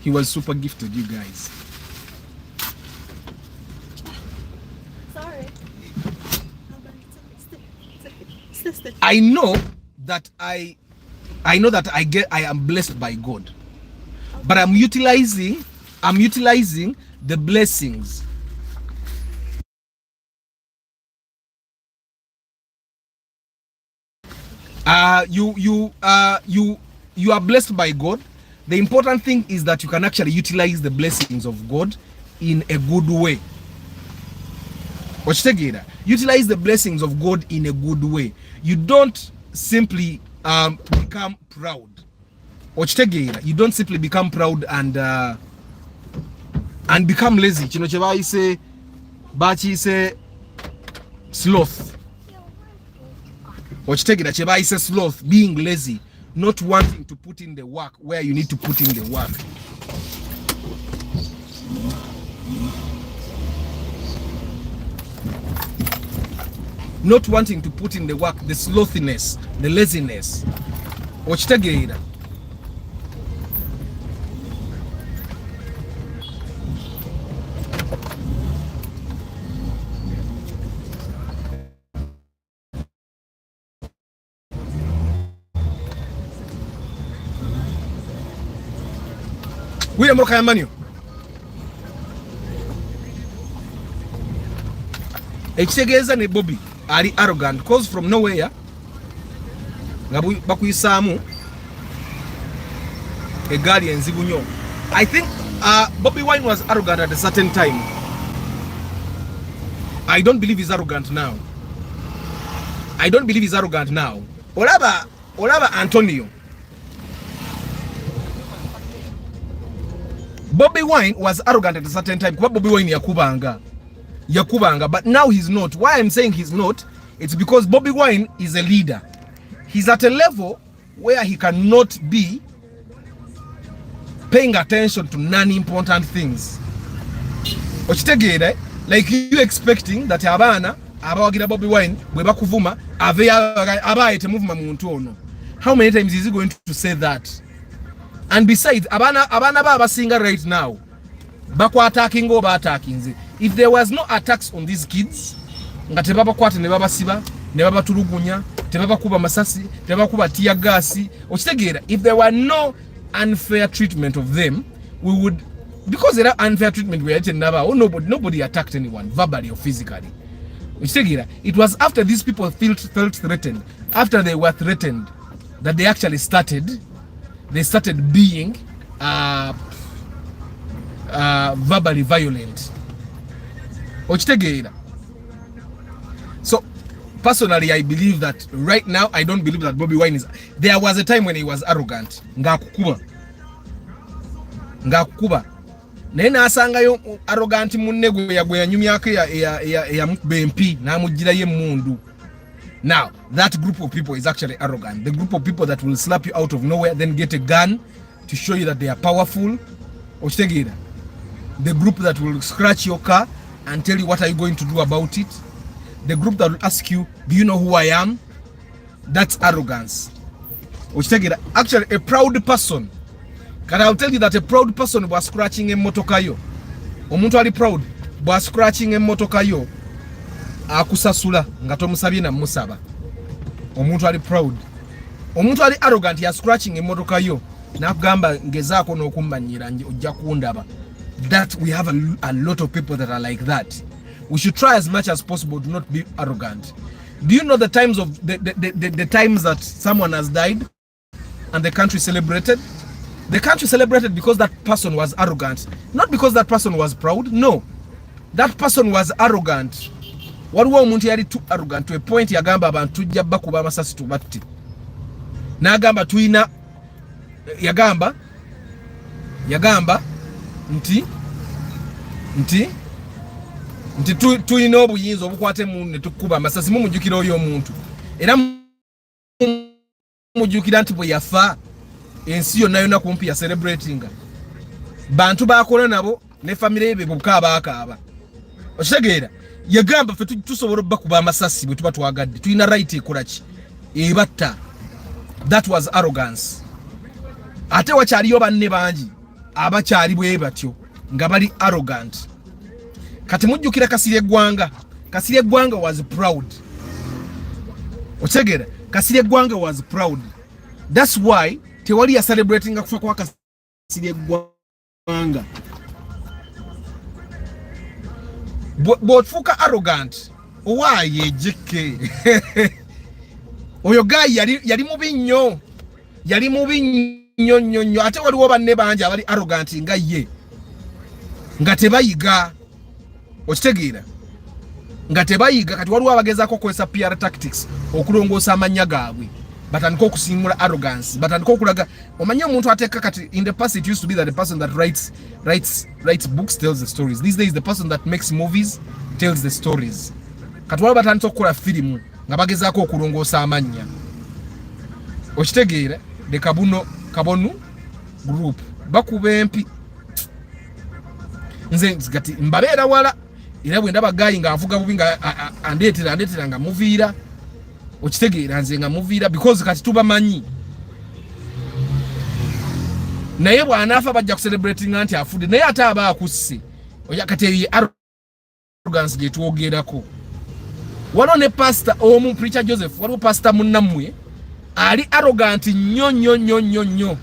He was super gifted, you guys. Sorry. I know that I am blessed by God. But I'm utilizing the blessings You are blessed by God. The important thing is that you can actually utilize the blessings of God in a good way. Utilize the blessings of God in a good way. You don't simply become proud. You don't simply become proud and become lazy. You know, Cheva say, Bachi say sloth. Cheva is a sloth, being lazy, not wanting to put in the work where you need to put in the work. Not wanting to put in the work, the slothiness, the laziness. Ochitegeera. William Rokayamaniyo. Ekitegeeza ne Bobby ali arrogant because from nowhere nga bakuyisamu egaali enzibu nnyo. I think Bobby Wine was arrogant at a certain time. I don't believe he's arrogant now. Olaba Antonio. Bobby Wine was arrogant at a certain time. Bobby Wine yakubanga, but now he's not. Why I'm saying he's not, it's because Bobby Wine is a leader. He's at a level where he cannot be paying attention to non-important things. Like you expecting that abana abawagira Bobby Wine bweba kuvuma abayete movement muntu ono. How many times is he going to say that? And besides, abana baba singer right now bakwa attacking over attacking. If there was no attacks on these kids, nga tebaba kwata ne baba siba ne baba tulugunya tebaba kuba masasi tebaba kuba tear gas, okitegeera, if there were no unfair treatment of them, we would, because there are unfair treatment we had never, nobody attacked anyone verbally or physically. Okitegeera, it was after these people felt threatened, after they were threatened, that they actually started being verbally violent. So personally, I believe that right now, I don't believe that Bobby Wine is. There was a time when he was arrogant. Ngakukuba. Nena asanga yo arrogant munne gwe nyumi yake ya BMP na mujira ye mundu. Now, that group of people is actually arrogant. The group of people that will slap you out of nowhere, then get a gun to show you that they are powerful. The group that will scratch your car and tell you what are you going to do about it. The group that will ask you, do you know who I am? That's arrogance. Actually, a proud person, can I tell you that a proud person was scratching a motokayo. Omuntu ali proud was scratching a motokayo. Akusasula ngato musabye na musaba. Omuntu ali proud. Omuntu ali arrogant ya scratching a motokayo na kugamba ngezako n'okumbanyira ojja kundaba. That we have a lot of people that are like that. We should try as much as possible to not be arrogant. Do you know the times of the times that someone has died and the country celebrated? The country celebrated because that person was arrogant, not because that person was proud. No, that person was arrogant. Waliwo omuntu yali too arrogant to a point yagamba abantu tujja bakuba amasasi tubatti. N'agamba tuina yagamba nti tulina obuyinza obukwate mu ne tukuba amasasi mumujjukira oyo omuntu. Era mujjukira nti bwe yafa ensi yonna yonna kumpi ya celebrating. Bantu bakola nabo ne family ye bakaaba. Okitegeera, yagamba ffe tusobola bakuba amasasi bwe tuba twagadde. Tulina right ekolaki ebatta. That was arrogance. Ate wakyaliyo banne bangi abakyali bwe batyo nga bali arrogant. Kati mujjukira Kasirye Gwanga. Kasirye Gwanga was proud. Okitegeera, Kasirye Gwanga was proud. That's why tewali ya celebrating kufa kwa Kasirye Gwanga. Bw'ofuuka arrogant, owaaye ejjeke. oyo guy yali mubi nnyo, yali mubi nnyo ate waliwo banne bangi abali arrogant nga ye nga tebayiga, okitegeera, nga tebayiga. Kati waliwo abagezaako okukozesa PR tactics okulongoosa amannya gaabwe, batandika okusiimula arrogance, batandika okulaga. Omanyi omuntu ateeka kati, in the past it used to be that the person that writes books tells the stories. These days the person that makes movies tells the stories. Kati waliwo batandika okukola firimu nga bagezaako okulongoosa amannya, okitegeera. The Kabonu group bakuba empi. Nze kati mbabeera wala era bwe ndaba gayi nga avuga bubi nga andeetera nga muviira, okitegeera, nze nga muviira because kati tubamanyi. Naye bw'anaafa bajja kucelebrating nti afudde, naye ate aba akusse. Oya kati eyo arrogance gye twogerako. Waliwo ne pastor omu, Preacher Joseph, waliwo pastor munnammwe ali arrogant nnyo.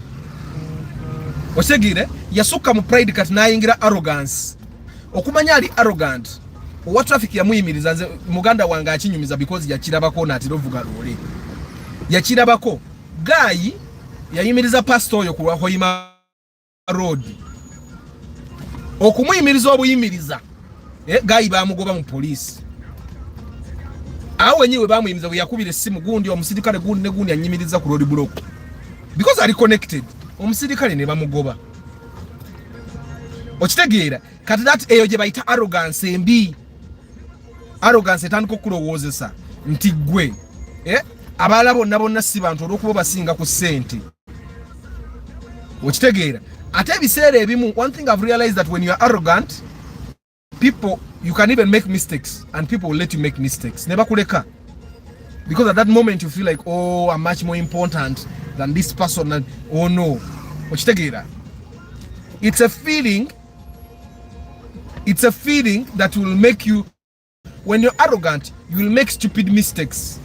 Osegire yasukka mu pride kati nayingira arrogance. Okumanya ali arrogant, owa traffic yamuyimiriza. Nze muganda wange akinyumiza because yakirabako n'atirovuga lole. Yakirabako gayi yayimiriza pastor oyo ku Hoima Road. Okumuyimiriza obuyimiriza, gayi bamugoba mu police. Awo wenyewe bamuyimiriza bwe yakubira essimu gundi omusirikale gundi ne gundi anyimiriza ku road block because ali connected. Omusirikale ne bamugoba, okitegeera. Kati that eyo gye bayita arrogance embi. Arrogance etandika okulowoozesa nti gwe abalala bonna si bantu olw'okuba basinga ku ssente, okitegeera. Ate ebiseera ebimu, one thing I've realized that when you are arrogant, people, you can even make mistakes and people will let you make mistakes. Never kuleka. Because at that moment you feel like, oh, I'm much more important than this person. And, oh no. It's a feeling that will make you, when you're arrogant, you will make stupid mistakes.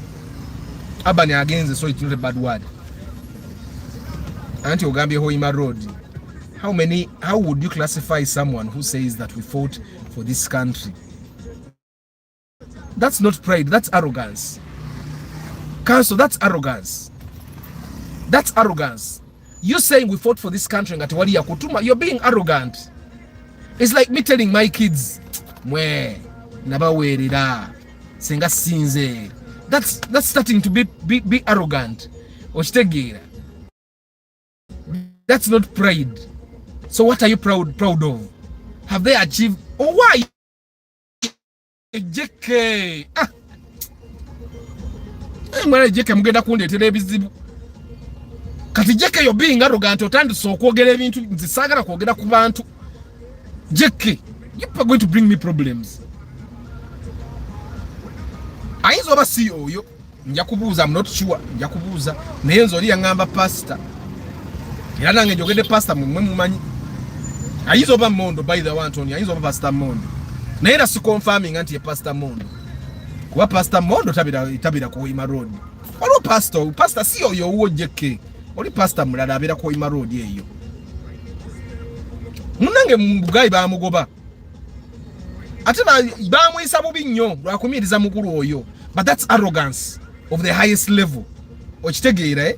Abani against, so it's not a bad word. Auntie Ogambie Hoima Road. How would you classify someone who says that we fought for this country? That's not pride, that's arrogance. Council, that's arrogance. That's arrogance. You saying we fought for this country, you're being arrogant. It's like me telling my kids, that's starting to be arrogant. That's not pride. So what are you proud of? Have they achieved? Oh, why? JK. JK mugenda kundetera ebizibu. Kati JK, you're being arrogant. Otandise okwogera ebintu nzisagala kwogera ku bantu. JK, you're going to bring me problems. Ayinza oba si oyo, nja kubuuza, I'm not sure, nja kubuuza. Naye nze oli yaŋŋamba pastor. Era nange njogedde pastor mmwe mumanyi. Ayinza oba Mondo, by the way, Antonio, ayinza oba Pastor Mondo. Naye era si confirming nti ye Pastor Mondo. Kuba Pastor Mondo tabira ku Hoima Road. Waliwo pastor si oyo owuwo JK. Oli pastor mulala abeera ku Hoima Road eyo. Munange mugayi bamugoba. Ate bamuyisa bubi nnyo lwakumiriza mukulu oyo. But that's arrogance of the highest level. Okitegeera,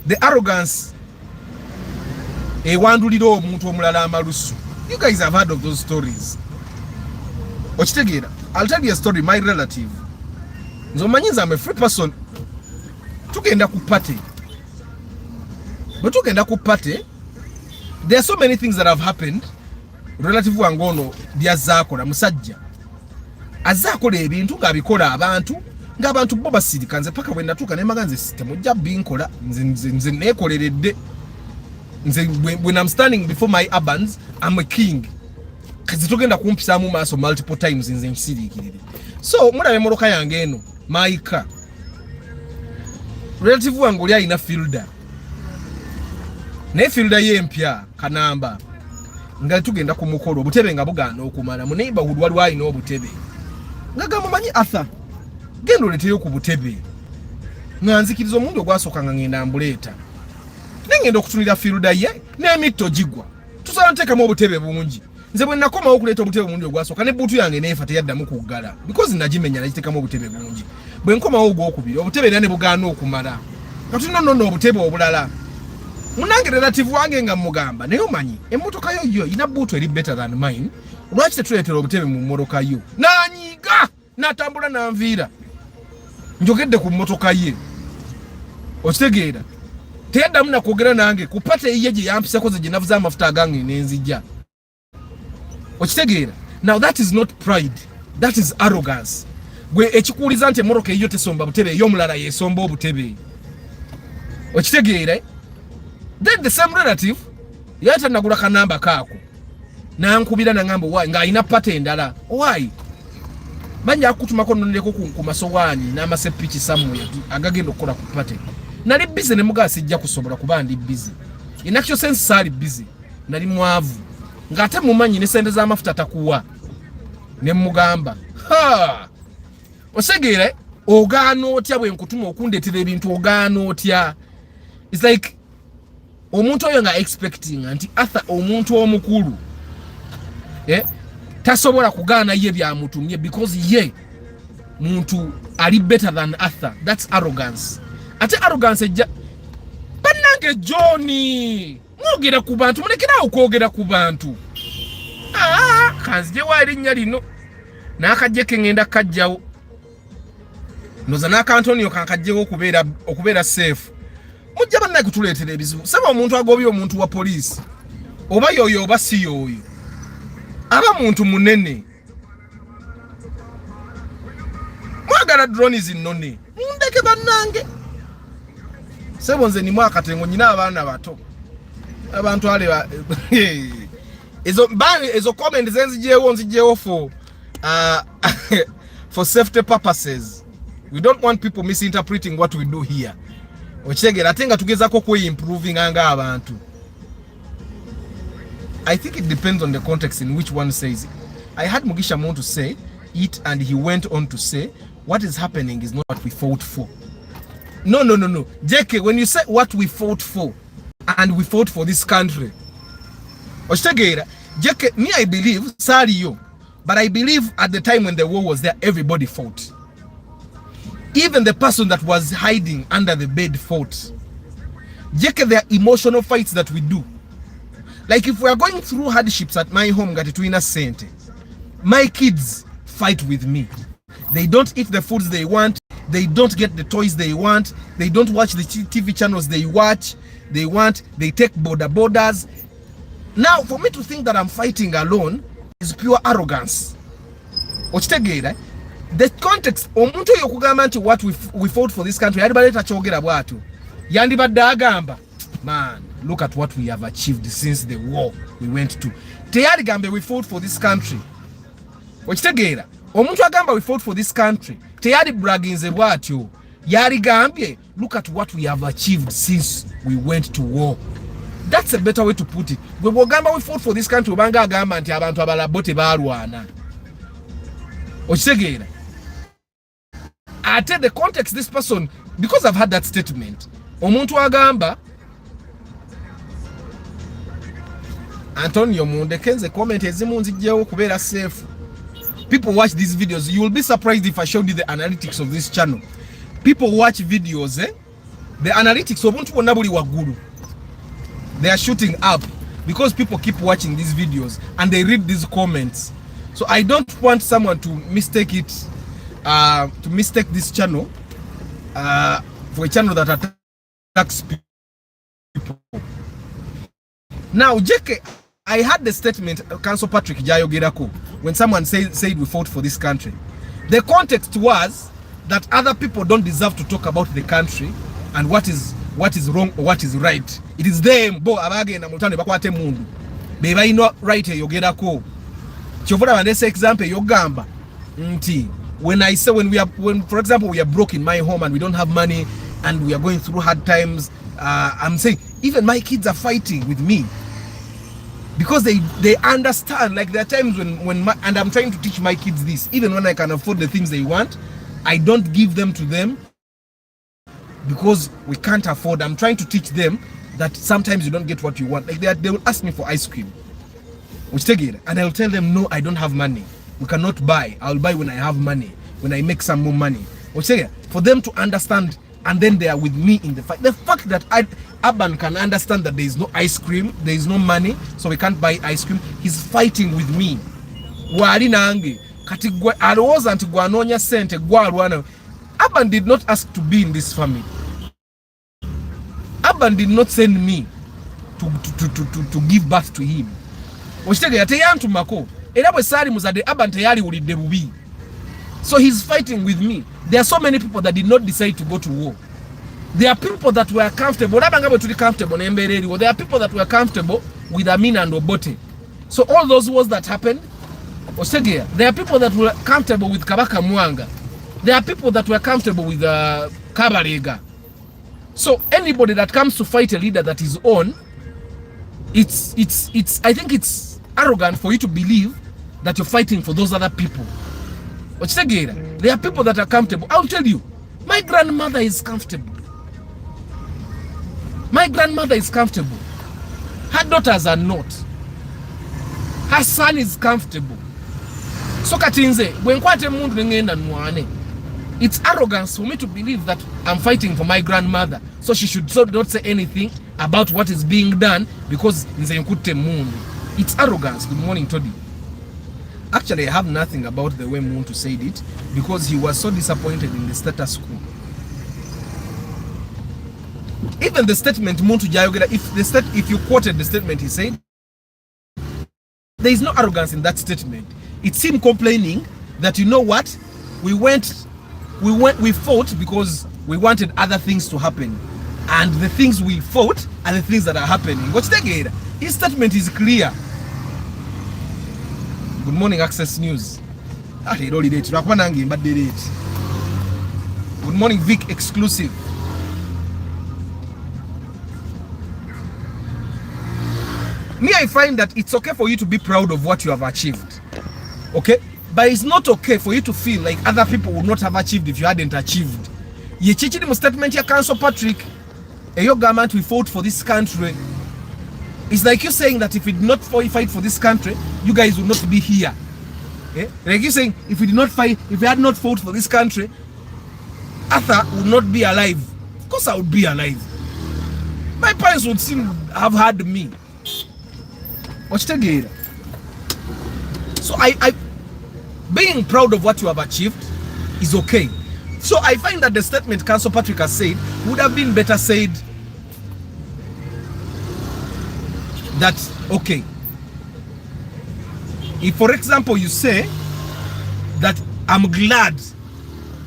the arrogance ewandulira omuntu omulala amalusu. You guys have heard of those stories. Okitegeera, I'll tell you a story. My relative, nzomanyiza, I'm a free person. Tugenda ku party. But tugenda ku party, there are so many things that have happened. Relative wange ono byazaakola musajja azaakola ebintu ng'abikola ng'abantu bo basirika. Nze paka bwe natuuka ne maganze temujja binkola, nze neekoleredde. When I'm standing before my urbans, I'm a king. Kazi tugenda kumpisaamu maaso multiple times nze nsiriikirire. So mulabe moloka yange eno maika, relative wange oli alina fielder, naye fielder ye empya kanamba nga tugenda ku mukolo obutebe nga bugaana okumala. Mu neighborhood waliwo alina obutebe nga gamumanyi Arthur, genda oleteyo ku butebe. Nga nzikiriza omundi ogwasooka nga ngenda ambuleeta, nengenda okutunira fielder ye n'emitto gigwa. Tusala nteekamu obutebe bungi. Nze bwe nakomawo okuleeta obutebe bungi ogwasooka ne buutu yange neefa teyaddamu kuggala because nagimenya nagiteekamu obutebe bungi. bwe nkomawo ogwokubiri obutebe era ne bugaana okumala kati no obutebe obulala munange relative wange nga mugamba naye omanyi emmotoka yo ina buutu eri better than mine lwaki tetuleetera obutebe mu mmotoka yo nanyiga natambula nanviira njogedde ku mmotoka ye okitegeera teyaddamu nakwogera nange ku pata eyiye gye yampiseko ze gye navuze amafuta agange nenzijja okitegeera. Now that is not pride, that is arrogance. Gwe ekikuuliza nti emmotoka eyiyo tesomba butebe ey'omulala yesomba obutebe okitegeera. Then the same relative yata nagula kanamba kaako nankubira nangamba why nga alina pata endala why banja akutumako nondeko ku masowaani n'amasepiki somewhere agagenda okukola ku pate nali busy ne mugaa sijja kusobola kuba ndi busy in actual sense saali busy nali mwavu ng'ate mumanyi ne sente z'amafuta takuwa ne mugamba osegeere ogaana otya bwe nkutuma okundeetera ebintu ogaana otya. It's like omuntu oyo nga expecting nti Arthur omuntu omukulu tasobola kugaana ye byamutumye because ye muntu ali better than Arthur. That's arrogance. Ate arrogance ejja bannange Johnny mwogera ku bantu mulekerawo kwogera ku bantu kanzije wa erinnya lino n'akajjeke ngenda kajjawo noza n'akantonio kankajjewo okubeera safe. Mujja bannange kutuleetera ebizibu saba omuntu agobye omuntu wa poliisi oba yoyo oba si yoyo aba muntu munene mwagala drones nnone mundeke bannange sebo nze nimu akatengo nyina abaana bato abantu ale ezo comment nzijewo for safety purposes. We don't want people misinterpreting what we do here. Ochegera atenga tugezako ku improving anga abantu. I think it depends on the context in which one says it. I had Mugisha Muntu say it and he went on to say what is happening is not what we fought for. No. JK, when you say what we fought for and we fought for this country. Ochegera, JK, me I believe, sorry you, but I believe at the time when the war was there, everybody fought. Even the person that was hiding under the bed fought. JK, there are emotional fights that we do. Like if we are going through hardships at my home, Gatituina Sente, my kids fight with me. They don't eat the foods they want. They don't get the toys they want. They don't watch the TV channels they want. They take borders. Now, for me to think that I'm fighting alone is pure arrogance. Ochitegeera, the context, omuntu yokugamba nti what we fought for this country, yalibaleta kyogera bwatu. Yandibadde agamba, man, look at what we have achieved since the war we went to. Teyali gambe we fought for this country. Ochitegeera, omuntu agamba we fought for this country, teyali braginze bwatyo. Yali gambye, look at what we have achieved since we went to war. That's a better way to put it. We fought for this country, obanga agamba nti abantu abalabo tebalwana. Ochitegeera. Ate the context this person, because I've had that statement, omuntu agamba Antonio Mundekenze comment ezimu nzijjewo kubeera safe. People watch these videos. You will be surprised if I showed you the analytics of this channel. People watch videos, the analytics obuntu bonna buli waggulu. They are shooting up because people keep watching these videos and they read these comments. So I don't want someone to mistake it, to mistake this channel for a channel that attacks people. Now, JK, I had the statement, Council Patrick Jayogerako, when someone said we fought for this country. The context was that other people don't deserve to talk about the country and what is wrong or what is right. It is them bo abagenda mutane bakwate mundu beba ino right yogerako chovula bandese example yogamba nti when for example we are broke in my home and we don't have money and we are going through hard times, I'm saying even my kids are fighting with me because they understand. Like there are times when and I'm trying to teach my kids this, even when I can afford the things they want, I don't give them to them because we can't afford. I'm trying to teach them that sometimes you don't get what you want. Like they will ask me for ice cream, which take it, and I'll tell them no, I don't have money. We cannot buy. I'll buy when I have money, when I make some more money. For them to understand, and then they are with me in the fight. The fact that Aban can understand that there is no ice cream, there is no money, so we can't buy ice cream. He's fighting with me. Wali nange kati gwe alowooza nti gwe anoonya sente gwe alwana. Aban did not ask to be in this family. Aban did not send me to give birth to him. Okitegeera teyantumako era bwe saali muzadde Aban teyaliwulidde bubi. So he's fighting with me. There are so many people that did not decide to go to war. There are people that were comfortable. There are people that were comfortable with Amin and Obote. So all those wars that happened, there are people that were comfortable with Kabaka Mwanga. There are people that were comfortable with Kabarega. So anybody that comes to fight a leader that is on, I think it's arrogant for you to believe that you're fighting for those other people. There are people that are comfortable. I'll tell you, my grandmother is comfortable. My grandmother is comfortable. Her daughters are not. Her son is comfortable. So katinze, it's arrogance for me to believe that I'm fighting for my grandmother. So she should not say anything about what is being done because it's arrogance. Good morning, Toddy. Actually, I have nothing about the way Muntu said it because he was so disappointed in the status quo. Even the statement Muntu Jayogera, if you quoted the statement he said, there is no arrogance in that statement. It's him complaining that, you know what, we fought because we wanted other things to happen, and the things we fought are the things that are happening. His statement is clear. Good morning, Access News. Good morning, Vic Exclusive. Me, I find that it's okay for you to be proud of what you have achieved. Okay? But it's not okay for you to feel like other people would not have achieved if you hadn't achieved. Ye chichi ni statement ya Council Patrick, your government, we fought for this country. It's like you saying that if we did not fight for this country, you guys would not be here. Okay? Like you saying, if we had not fought for this country, Arthur would not be alive. Of course I would be alive. My parents would still have had me. So I being proud of what you have achieved is okay. So I find that the statement Council Patrick has said would have been better said that, okay, if for example you say that I'm glad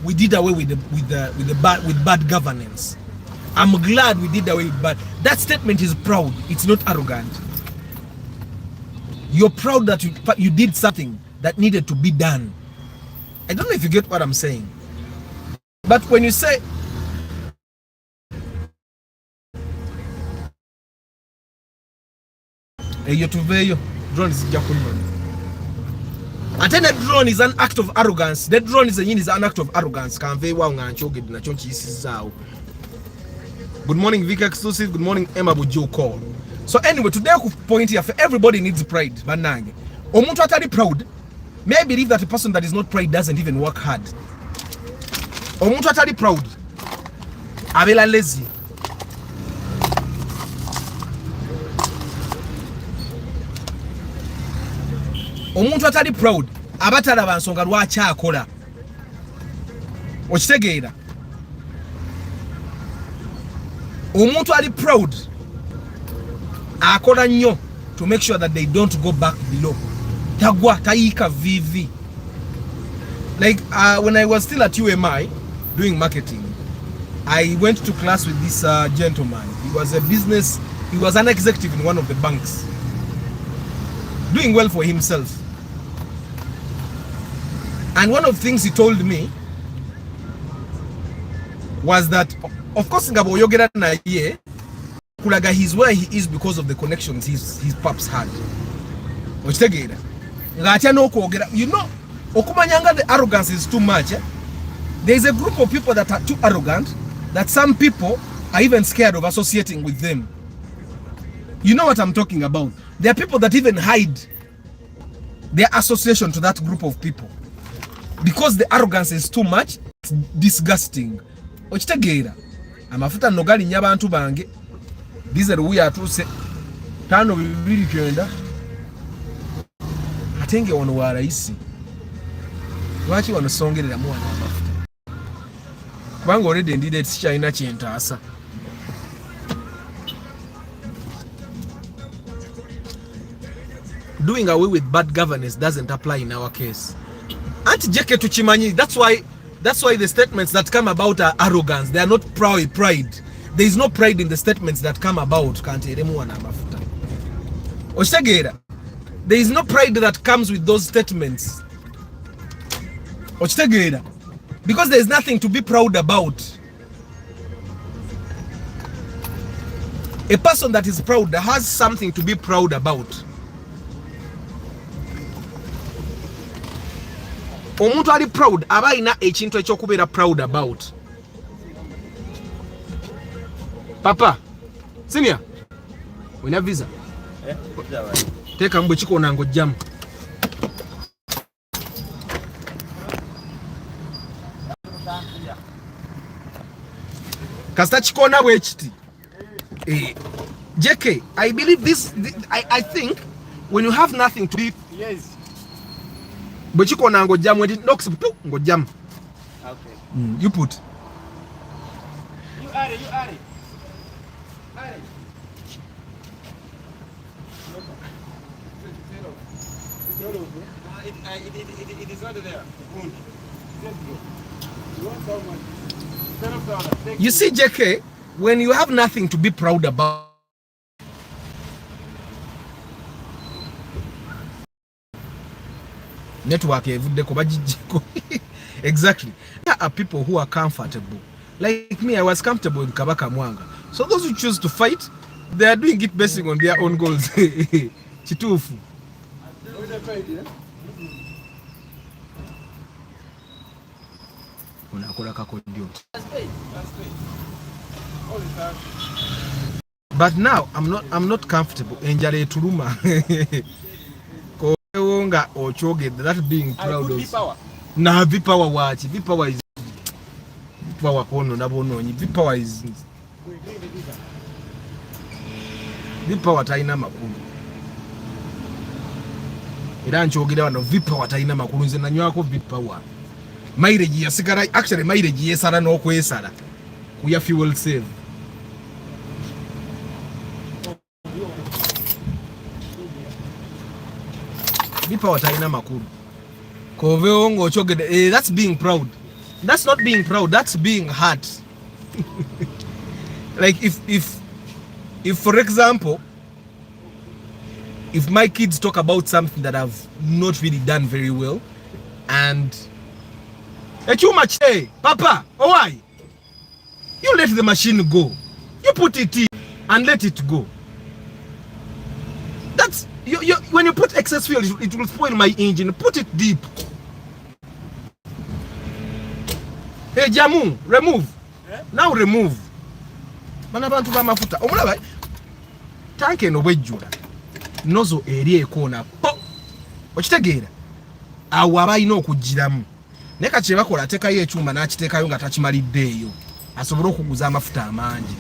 we did away with bad governance. I'm glad we did away with bad. That statement is proud. It's not arrogant. You're proud that you did something that needed to be done. I don't know if you get what I'm saying. But when you say drone is and then the drone is an act of arrogance. The drone is an act of arrogance. Good morning, Vic Exclusive. Good morning, Emma Bujo Call. So anyway, today I point here for everybody needs pride. Banang. Omuntu atali proud. May I believe that a person that is not proud doesn't even work hard. Omuntu atali proud. Abela lazy. Omuntu atali proud. Abatala bansonga lwaki akola. Okitegeera. Omuntu ali proud. Akola nnyo to make sure that they don't go back below. Tagwa taika vivi. Like when I was still at UMI doing marketing, I went to class with this gentleman. He was an executive in one of the banks, doing well for himself. And one of the things he told me was that, of course, Ngabo Yogera na ye Kulaga, he's where he is because of the connections his pops had. You know, Okumanyanga, the arrogance is too much. There is a group of people that are too arrogant that some people are even scared of associating with them. You know what I'm talking about. There are people that even hide their association to that group of people because the arrogance is too much. disgusting. Okitegeera amafuta nno galinnya abantu bange diesel wuya atuuse 529 ate nge wano wa layisi. Lwaki wano songereramu wano amafuta? Kubanga already ndide sikyalina kyentaasa. Doing away with bad governance doesn't apply in our case. Anti jeke tuchimanyi. That's why the statements that come about are arrogance. They are not pride. There is no pride in the statements that come about. Kanteremu wana amafuta. Okitegeera. There is no pride that comes with those statements. Okitegeera. Because there is nothing to be proud about. A person that is proud has something to be proud about. Omuntu ali proud aba alina ekintu ekyokubeera proud about. Papa, senior, wina visa? Teeka mbwe kikoona ng'ojjamu. Kasita kikoona bwe kiti. JK, I believe this, I think when you have nothing to be, yes. Bwe kikoona ng'ojjamu, when it knocks, ng'ojjamu. Okay. You put. You add it. It is not there. Good. You want so much. You see, JK, when you have nothing to be proud about, network evuddeko bagijjeko. Exactly. There are people who are comfortable. Like me, I was comfortable with Kabaka Mwanga. So those who choose to fight, they are doing it based on their own goals. Chitufu. But now I'm not comfortable. Enjala etuluma. Nga ochoge that being proud of. Na vipawa wachi. Vipawa is vipawa kono nabononyi. Vipawa is vipawa taina makulu. Era nchogera wano vipawa taina makulu nze nanywako vipawa. Mileage yasigala, actually mileage yesala n'okwesala kuya fuel save. Vipawa taina makulu. Koveo ngochogede, that's being proud. That's not being proud, that's being hurt. Like if for example, if my kids talk about something that I've not really done very well, and too much, hey, Papa, why? You let the machine go. You put it in and let it go. That's when you put excess fuel, it will spoil my engine. Put it deep. Hey, Jamu, remove. Now remove. Banabantu ba mafuta. Omulaba tank eno bwejjula. Nozo eri ekona. Okitegeera. Awo abayina okugiramu. Ne kati bakola atekayo ekyuma n'akiteekayo nga takimaliddeeyo. Asobola okuguza amafuta amangi.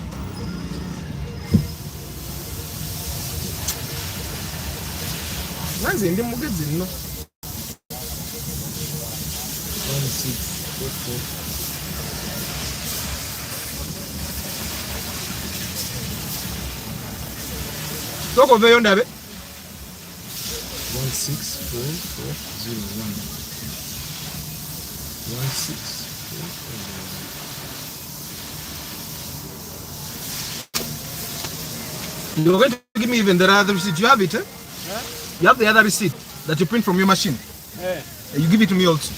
Nanze ndi mugezi nno. 1644 Soko veyo ndabe 164401 You're going to give me even the other receipt. You have it, eh? Yeah? You have the other receipt that you print from your machine. Yeah. You give it to me also.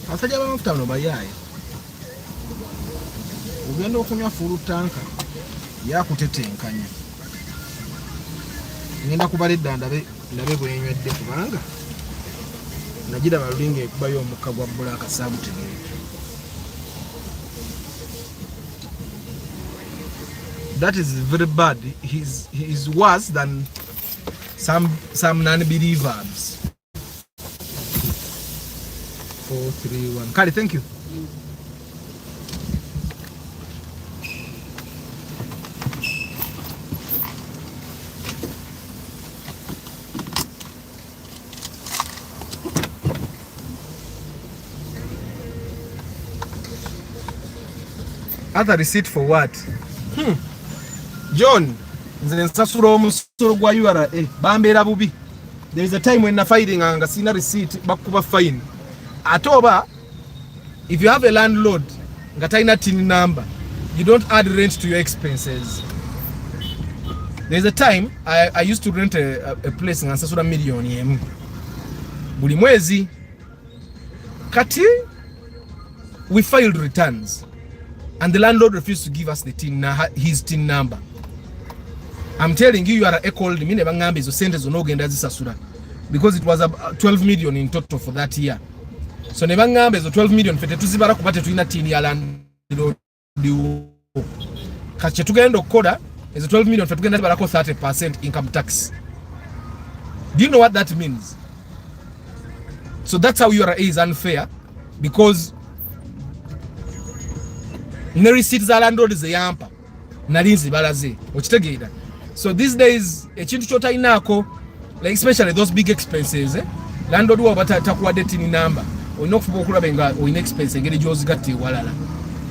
Asajja bamafuta no bayaye. ogenda okunywa full tanka yakutetenkanya. Ngenda kubaledda ndabe bwenywedde kubanga nagira balulinga ekubayo omukka gwa bbulaaka saabutegere. That is very bad. He's worse than some non-believers. 4, 3, 1. Kali, thank you. Other receipt for what? John, nze nsasula omusolo gwa URA bambeera bubi. There is a time when na fighting anga sina receipt bakuba fine. Atoba, if you have a landlord nga talina tin number, you don't add rent to your expenses. There is a time I used to rent a place nga nsasula million emu buli mwezi. Kati we filed returns and the landlord refused to give us his tin number. I'm telling you, URA called me, ne bangamba ezo sente zo nogenda zisasula, because it was 12 million in total for that year. So ne bangamba ezo 12 million fete tuzibara kubate tulina tin ya landlord. Kati tugenda okukola ezo 12 million fete tugenda barako 30% income tax. Do you know what that means? So that's how URA is unfair, because ne receipts za landlord ze yampa nalinzi balaze okitegeera. So these days ekintu kyotalinako, like especially those big expenses, landlord wa batakuwadde tin number olina okufuba okulaba nga olina expense engeri gyozigatte walala,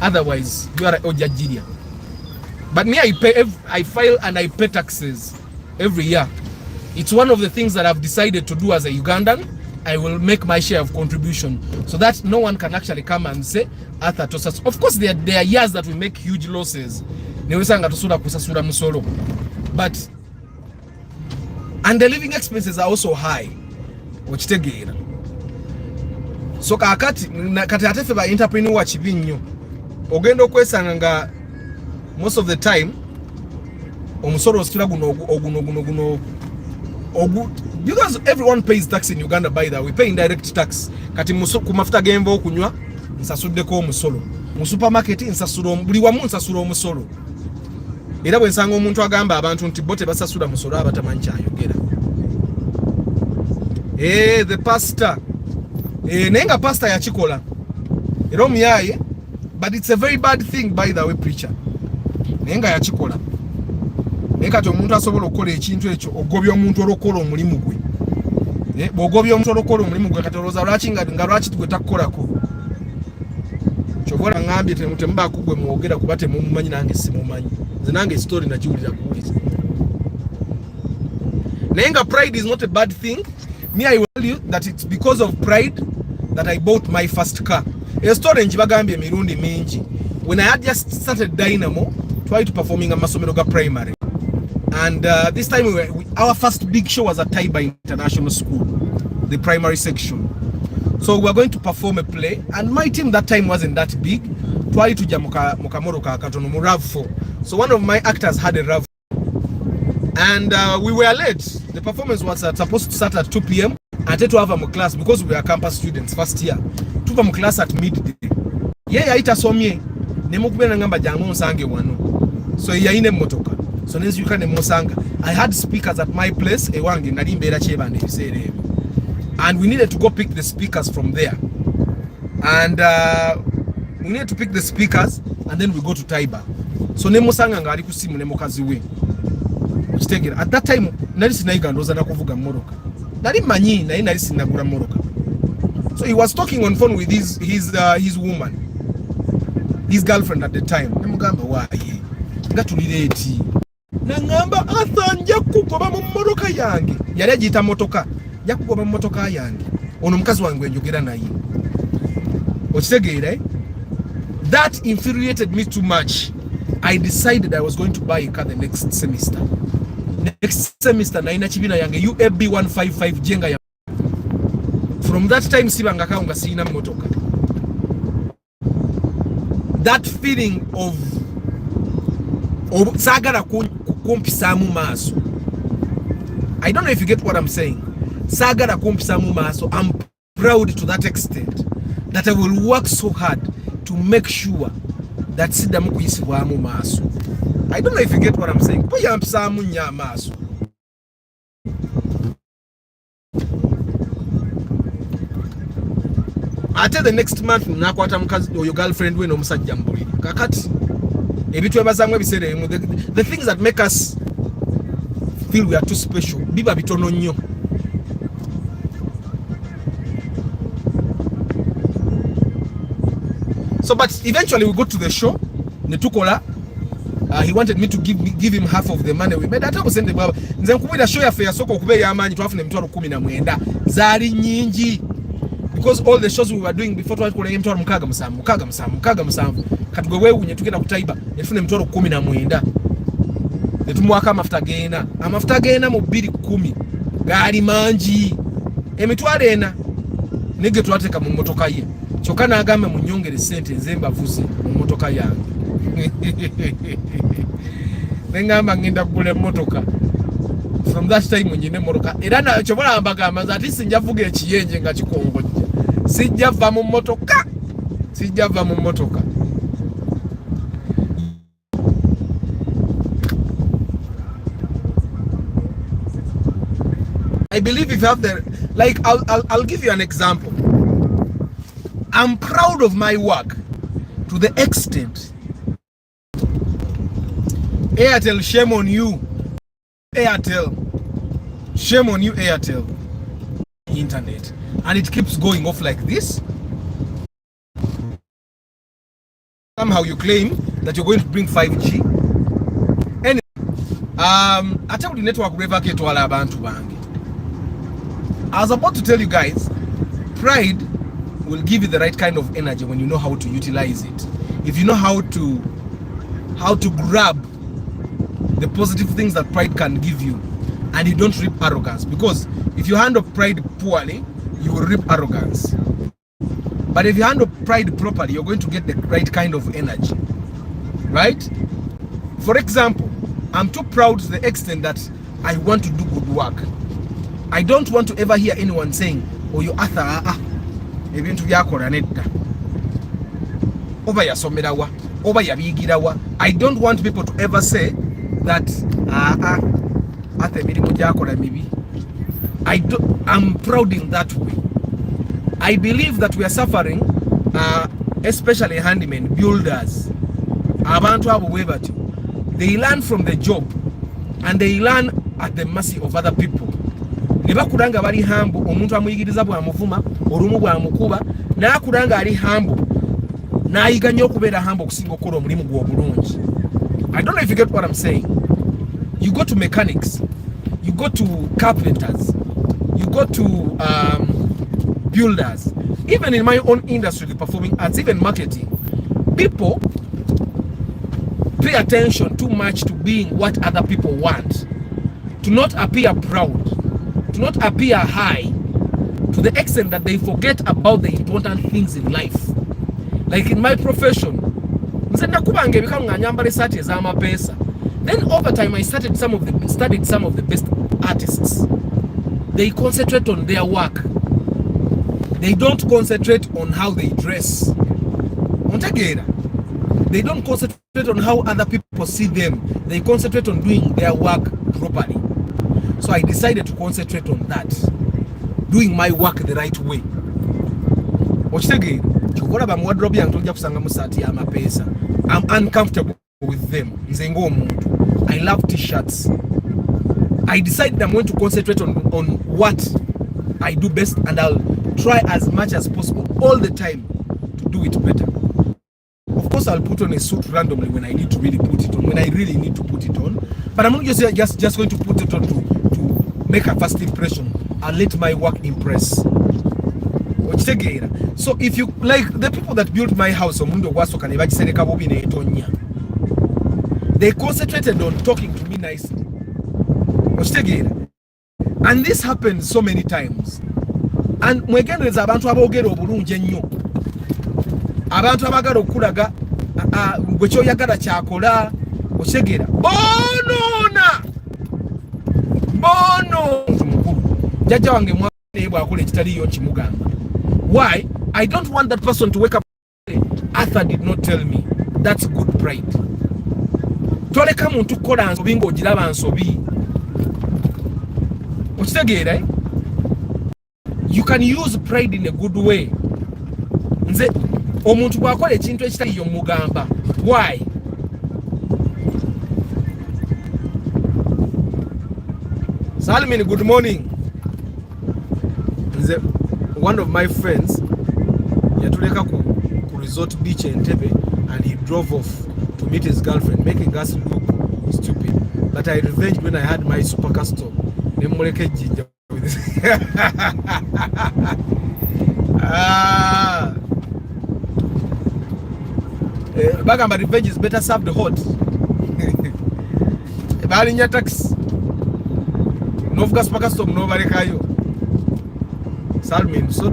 otherwise you are ojajirya. But me, I file and I pay taxes every year. It's one of the things that I've decided to do as a Ugandan. I will make my share of contribution so that no one can actually come and say Arthur tosas. Of course there are years that we make huge losses, newesanga tosula kusasula musolo, but and the living expenses are also high okitegeera. So kati atefe ba entrepreneur kibi nnyo, ogenda okwesanga nga most of the time omusolo ositula guno because everyone pays tax in Uganda. By the way, we pay indirect tax. Kati ku mafuta genva okunywa nsasuddeko omusolo, mu supermarket nsasula, buli wamu nsasula omusolo. Era bwe nsanga omuntu agamba abantu nti bote basasula musolo abatamanyi kyayogera. The pastor nenga pastor yakikola era omuyaye, but it's a very bad thing, by the way, preacher. Nenga yakikola kati omuntu asobola okukola ekintu ekyo, ogobya omuntu olokola omulimu gwe. Bw'ogobya omuntu olokola omulimu gwe, kati olowooza lwaki gwe takukolako. Kyobola ngambye temubaako gwe mwogera kuba temumumanyi, nange simumanyi. Nze nange story nagiwulira kuwulira. Naye nga pride is not a bad thing. Me, I will tell you that it's because of pride that I bought my first car. A story njibagambye emirundi mingi. When I had just started Dynamo, tried to performing a Masomero primary. And this time our first big show was at Taiba International School, the primary section. So we were going to perform a play, and my team that time wasn't that big. Twali tuja mukamoro ka katono mu RAV4. So one of my actors had a RAV4. And we were late. The performance was supposed to start at 2 p.m. and to have a class because we were campus students first year. Tuva mu class at midday. Yaita somye nemukubena ngamba jangu nsange wano. So yaine motoka. So as you can Mosanga, I had speakers at my place, ewange nali mbeera kyebande ebiseera ebyo, and we needed to go pick the speakers from there. And we needed to pick the speakers, and then we go to Taiba. So ne Mosanga nga ali ku simu ne mukazi we. At that time nali sinayiga ndoza nakuvuga mmoroka. Nali manyi naye nali sinagula mmoroka. So he was talking on phone with his woman, his girlfriend at the time. Ne mugamba waaye nga tulire eti. Nangamba Arthur nja kugoba mu mmotoka yange. Yali agiyita motoka. Nja kugoba mu mmotoka yange. Ono mukazi wange njogera naye. Okitegeera, that infuriated me too much. I decided I was going to buy a car the next semester. Next semester naina chibina yange UAB 155 jenga ya. From that time sibanga kaunga sina motoka. that feeling of sagala kumpisamu maso. I don't know if you get what I'm saying. Sagala kumpisamu maso. I'm proud to that extent that I will work so hard to make sure that sidamu kuyisibwamu maso. I don't know if you get what I'm saying. Poya mpisamu nya maso. Ate the next month nakwata mukazi or your girlfriend we no musajja mbuliri kakati ebitu ebazamwe bisere the things that make us feel we are too special biba bitono nnyo. So but eventually we got to the show netukola. He wanted me to give him half of the money we made. Ata busende baba nze nkubira show ya fair soko kube ya amanyi twafune emitwalo 19 zali nyingi. Because all the shows we were doing before twakula emitwalo mukaga musanvu kati gwe weewunye tugenda kutaiba efune emitwalo 19 netumwaka amafuta geena mu 210 gaali mangi emitwalo 4 nige twateka mu motoka ye kyokka n'agamba mu nnyongere ssente nze mbavuze mu motoka yange. Nengamba ngenda kugula emmotoka. From that time nyine emmotoka era nakyo balambagamba nze ati sinja vuga ekiyenje nga kikongojja. Sijja va mu motoka. I believe if you have the like I'll give you an example. I'm proud of my work to the extent Airtel, shame on you. Airtel, shame on you, Airtel. Internet, and it keeps going off like this. Somehow you claim that you're going to bring 5G. Anyway, ate buli network brevake etwala abantu bange. I was about to tell you guys, pride will give you the right kind of energy when you know how to utilize it. If you know how to grab the positive things that pride can give you, and you don't reap arrogance. Because if you handle pride poorly, you will reap arrogance. But if you handle pride properly, you're going to get the right kind of energy. Right? For example, I'm too proud to the extent that I want to do good work. I don't want to ever hear anyone saying, oh, you atha ebintu byakola nedda. Oba yasomerawa, oba yabigirawa. I don't want people to ever say that ate emirimu gyakola mibi. I'm proud in that way. I believe that we are suffering, especially handymen, builders, abantu abo bwe batyo. They learn from the job and they learn at the mercy of other people. Ne bakulanga bali humble, omuntu amuyigiriza bw'amuvuma, olumu bw'amukuba, n'akulanga ali humble, n'ayiga nnyo okubeera humble okusinga okukola omulimu gwe obulungi. I don't know if you get what I'm saying. You go to mechanics, you go to carpenters, you go to builders. Even in my own industry, the performing arts, even marketing, people pay attention too much to being what other people want, to not appear proud, to not appear high, to the extent that they forget about the important things in life. Like in my profession, then over time I studied some of the best artists. They concentrate on their work. They don't concentrate on how they dress. They don't concentrate on how other people see them. They concentrate on doing their work properly. So I decided to concentrate on that, doing my work the right way. I'm uncomfortable with them. I love t-shirts. I decided I'm going to concentrate on what I do best, and I'll try as much as possible all the time to do it better. Of course, I'll put on a suit randomly when I need to really put it on, when I really need to put it on. But I'm not just going to put it on to make a first impression. I'll let my work impress. So if you like the people that built my house, they concentrated on talking to me nicely. And this happens so many times. And mwegendereza abantu aboogera obulungi ennyo, abantu abagala okulaga gwe kyoyagala kyakola okyegera bono mukulu jjajja wange mwana bwakola ekitaliyo kimugamba. Why? I don't want that person to wake up and say, Arthur did not tell me. That's good pride. Toleka muntu kola nsobi ng'ogiraba nsobi. Okitegeera, eh? You can use pride in a good way. Nze omuntu bwakola ekintu ekitaliyo mugamba. Why? Salmin, good morning. Nze one of my friends yatuleka ku resort beach in Entebbe and he drove off to meet his girlfriend, making us look stupid. But I revenged when I had my super custom. Nemuleke jinja with this. Bagamba revenge is better served hot. Balinya taxi. Novuga super custom no balekayo. Salmin, so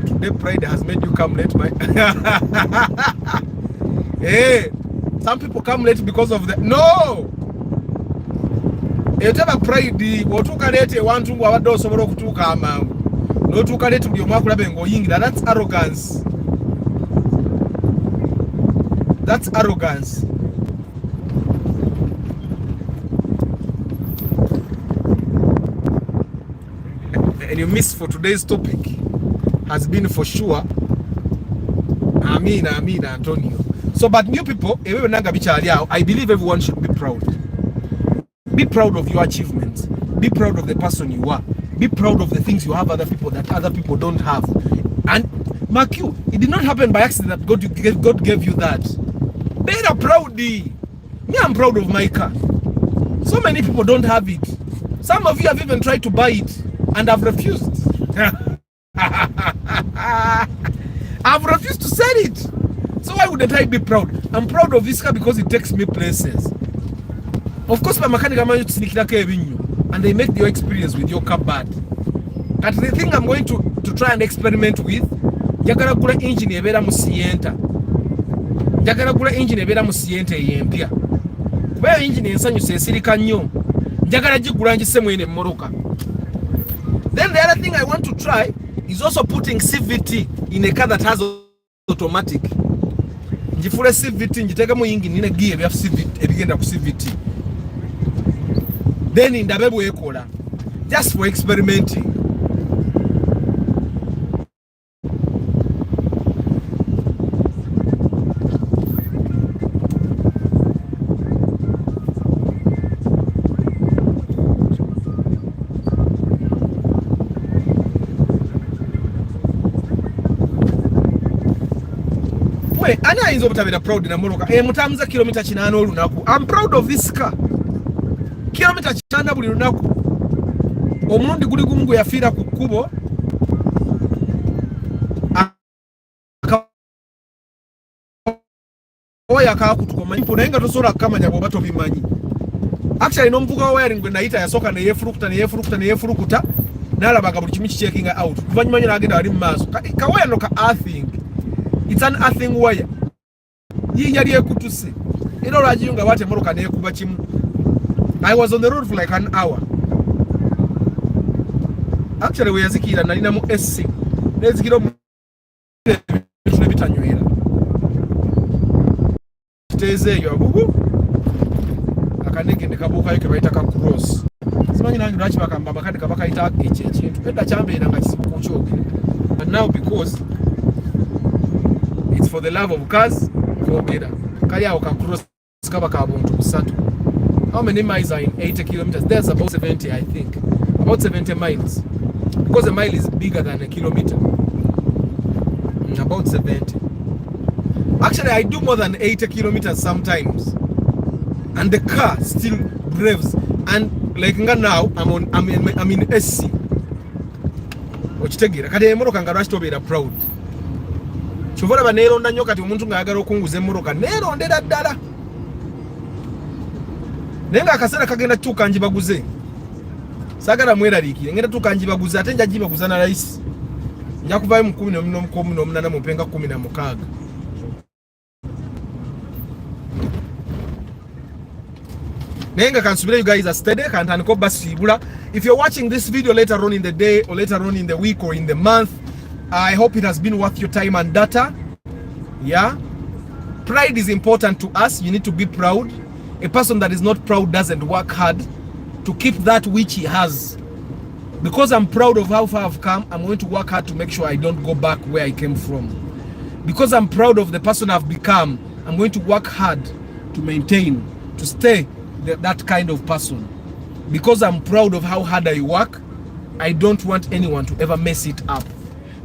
today pride has made you come late, my. Hey, some people come late because of the no. Etaba pride wotuka late wantu ngwabadde osobola okutuuka amangu. Notuuka late buli omu akulabe ng'oyingira. That's arrogance. That's arrogance. And you miss for today's topic has been for sure Amina Antonio. So but new people, I believe everyone should be proud. Be proud of your achievements. Be proud of the person you are. Be proud of the things you have other people that other people don't have. And mark you, it did not happen by accident that God gave you that. Better proud. Me, I'm proud of my car. So many people don't have it. Some of you have even tried to buy it and I've refused. I've refused to sell it. So why wouldn't I be proud? I'm proud of this car because it takes me places. Of course, my mechanic and they make your experience with your car bad. But the thing I'm going to try and experiment with, njagala gula engine ebeera mu sienta. Njagala gula engine ebeera mu sienta eyempya. Kuba engine ensanyusa esirika nnyo. Njagala gigula ngisemu ene mmoroka. Then the other thing I want to try is also putting CVT in a car that has automatic. Njifule CVT njiteka mu engine ine gear ya CVT ebigenda ku CVT. Then ndabe bwekola just for experimenting. Ani ayinza obutabera proud na moroka mutambuza kilomita 8 olunaku. I'm proud of this car. Kilomita 8 buli lunaku. Omulundi guli gumu gwe yafiira ku kkubo oya kakutukoma mpo naye nga tosobola kukamanya bw'oba tobimanyi. Actually n'omuvuga wa wiring gwe nayita yasooka ne yeefulukuta n'alabaga buli kimu kichekinga out. Luvannyuma nnyo n'agenda wali mu maaso. Kawaya no ka earthing. It's an earthing wire. Yali ekutuse. Era olwagiyunga bwate moroka neekuba kimu. I was on the road for like an hour. Actually we yazikira nalina mu SC. Nezikira mu bitanywera. Teze yo bubu. Akanege ne kabuka yake bayita ka cross. Simanyi nange lwaki bakamba bakandi kabaka ita ekintu. Edda kyambeera nga kisibuko kyoge. And now because it's for the love of cars, kogera. Kali awo ka cross kaba ka buntu busatu. How many miles are in 80 kilometers? There's about 70, I think. About 70 miles. Because a mile is bigger than a kilometer. About 70. Actually, I do more than 80 kilometers sometimes. And the car still revs. And like now, I'm in SC. Ochitegera. Kati emoroka nga lwaki tobeera proud. Chovola baneeronda nnyo kati omuntu ng'ayagala okunguza emmoroka. Neerondera ddala. Nenga akaseera kagenda tuka njibaguze. Sagala mweraliikire. Ngenda tuka njibaguze ate nja jibaguza na rais. Nja kuvayo mu 10 mu mpenga 16. Nenga kansubira you guys are steady kantandiko basibula. If you're watching this video later on in the day or later on in the week or in the month, I hope it has been worth your time and data. Yeah, pride is important to us. You need to be proud. A person that is not proud doesn't work hard to keep that which he has. Because I'm proud of how far I've come, I'm going to work hard to make sure I don't go back where I came from. Because I'm proud of the person I've become, I'm going to work hard to maintain, to stay that kind of person. Because I'm proud of how hard I work, I don't want anyone to ever mess it up.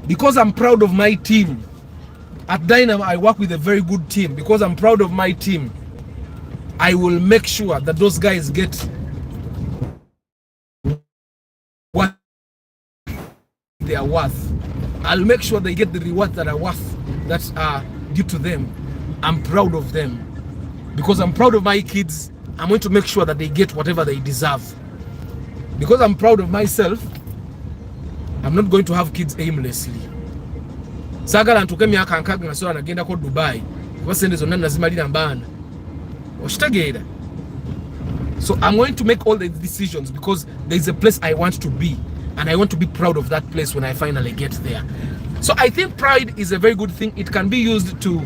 Because I'm proud of my team. At Dynam, I work with a very good team. Because I'm proud of my team, I will make sure that those guys get what they are worth. I'll make sure they get the rewards that are worth, that are due to them. I'm proud of them. Because I'm proud of my kids, I'm going to make sure that they get whatever they deserve. Because I'm proud of myself, I'm not going to have kids aimlessly. Sagala ntuke myaka nkaga nga so anagenda ko Dubai. Kuba sente zonna nazimalira mbana. Oshitegeera. So I'm going to make all the decisions because there's a place I want to be, and I want to be proud of that place when I finally get there. So I think pride is a very good thing. It can be used to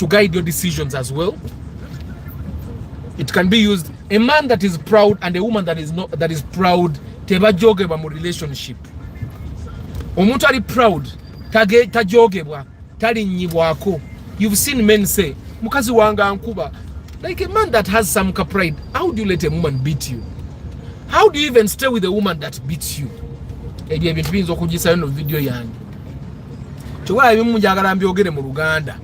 guide your decisions as well. It can be used. A man that is proud and a woman that is proud tebajogebwa mu relationship. Omuntu ali proud tajogebwa talinyibwako. You've seen men say mukazi wange ankuba. Like a man that has some pride, how do you let a woman beat you? How do you even stay with a woman that beats you? Ebyo ebintu binzo okugisa no video yange. Chowala ebimu njagala mbyogere mu Uganda.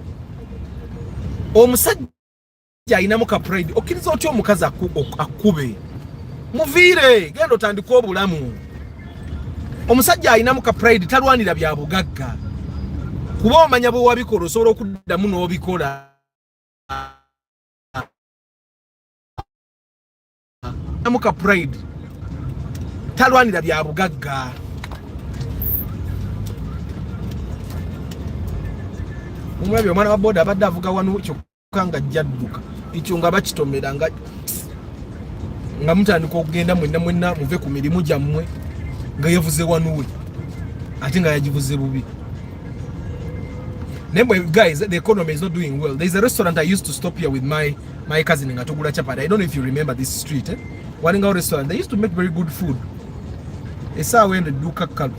Omusajja ayinamu ka pride, okiriza otyo omukazi akube. Muvire, gendo tandika obulamu. Omusajja ayinamu ka pride talwanira bya bugagga. Kuba omanya bwe wabikola osobola okuddamu n'obikola. Amuka pride talwanira bya bugagga. Umwe omwana wa boda abadde avuga wanu kyokanga jadduka ekyo nga bakitomera nga mutandika okugenda mwenna muve ku mirimu gyammwe nga yavuze wanuwe ate nga yagivuze bubi. Nemwe guys, the economy is not doing well. There's a restaurant I used to stop here with my cousin in Atugula Chapati. I don't know if you remember this street. Walinga restaurant. They used to make very good food. Esa wende duka kalu.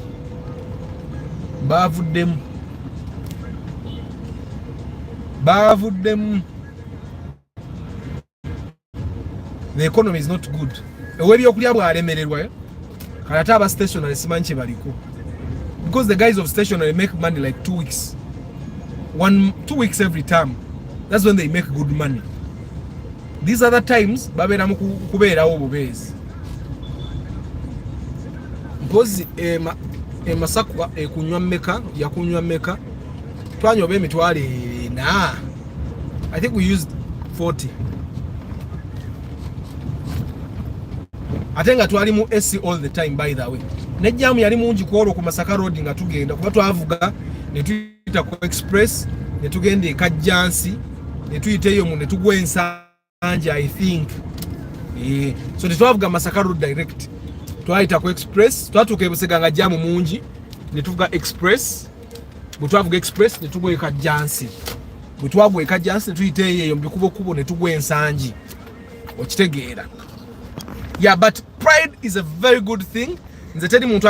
Bavuddemu. The economy is not good. Ewebi okulya bwalemererwa kalata aba stationary simanche baliko. Because the guys of stationary make money like 2 weeks. 2 weeks every time. That's when they make good money. These other times babera mu kubeerawo bubeezi. Because masakwa ekunywa mmeka yakunywa mmeka twanyoba emitwale na I think we used 40. Atenga twali mu AC all the time by the way. Ne jamu yali mungi kwolo ku Masaka Road nga tugenda kuba twavuga ne tuyita ku express ne tugenda e Kajjansi ne tuyiteyo mu ne tugwa Ensanje I think. So ne twavuga Masaka Road direct. Twayita ku express twatuka ebusega nga jamu mungi ne tuvuga express. Butwavuga express ne tugwa e Kajjansi. Butwagwa e Kajjansi ne tuyiteyo mbikubo kubo ne tugwa Ensanje. Okitegeera. Yeah, but pride is a very good thing. Nze tedi muntu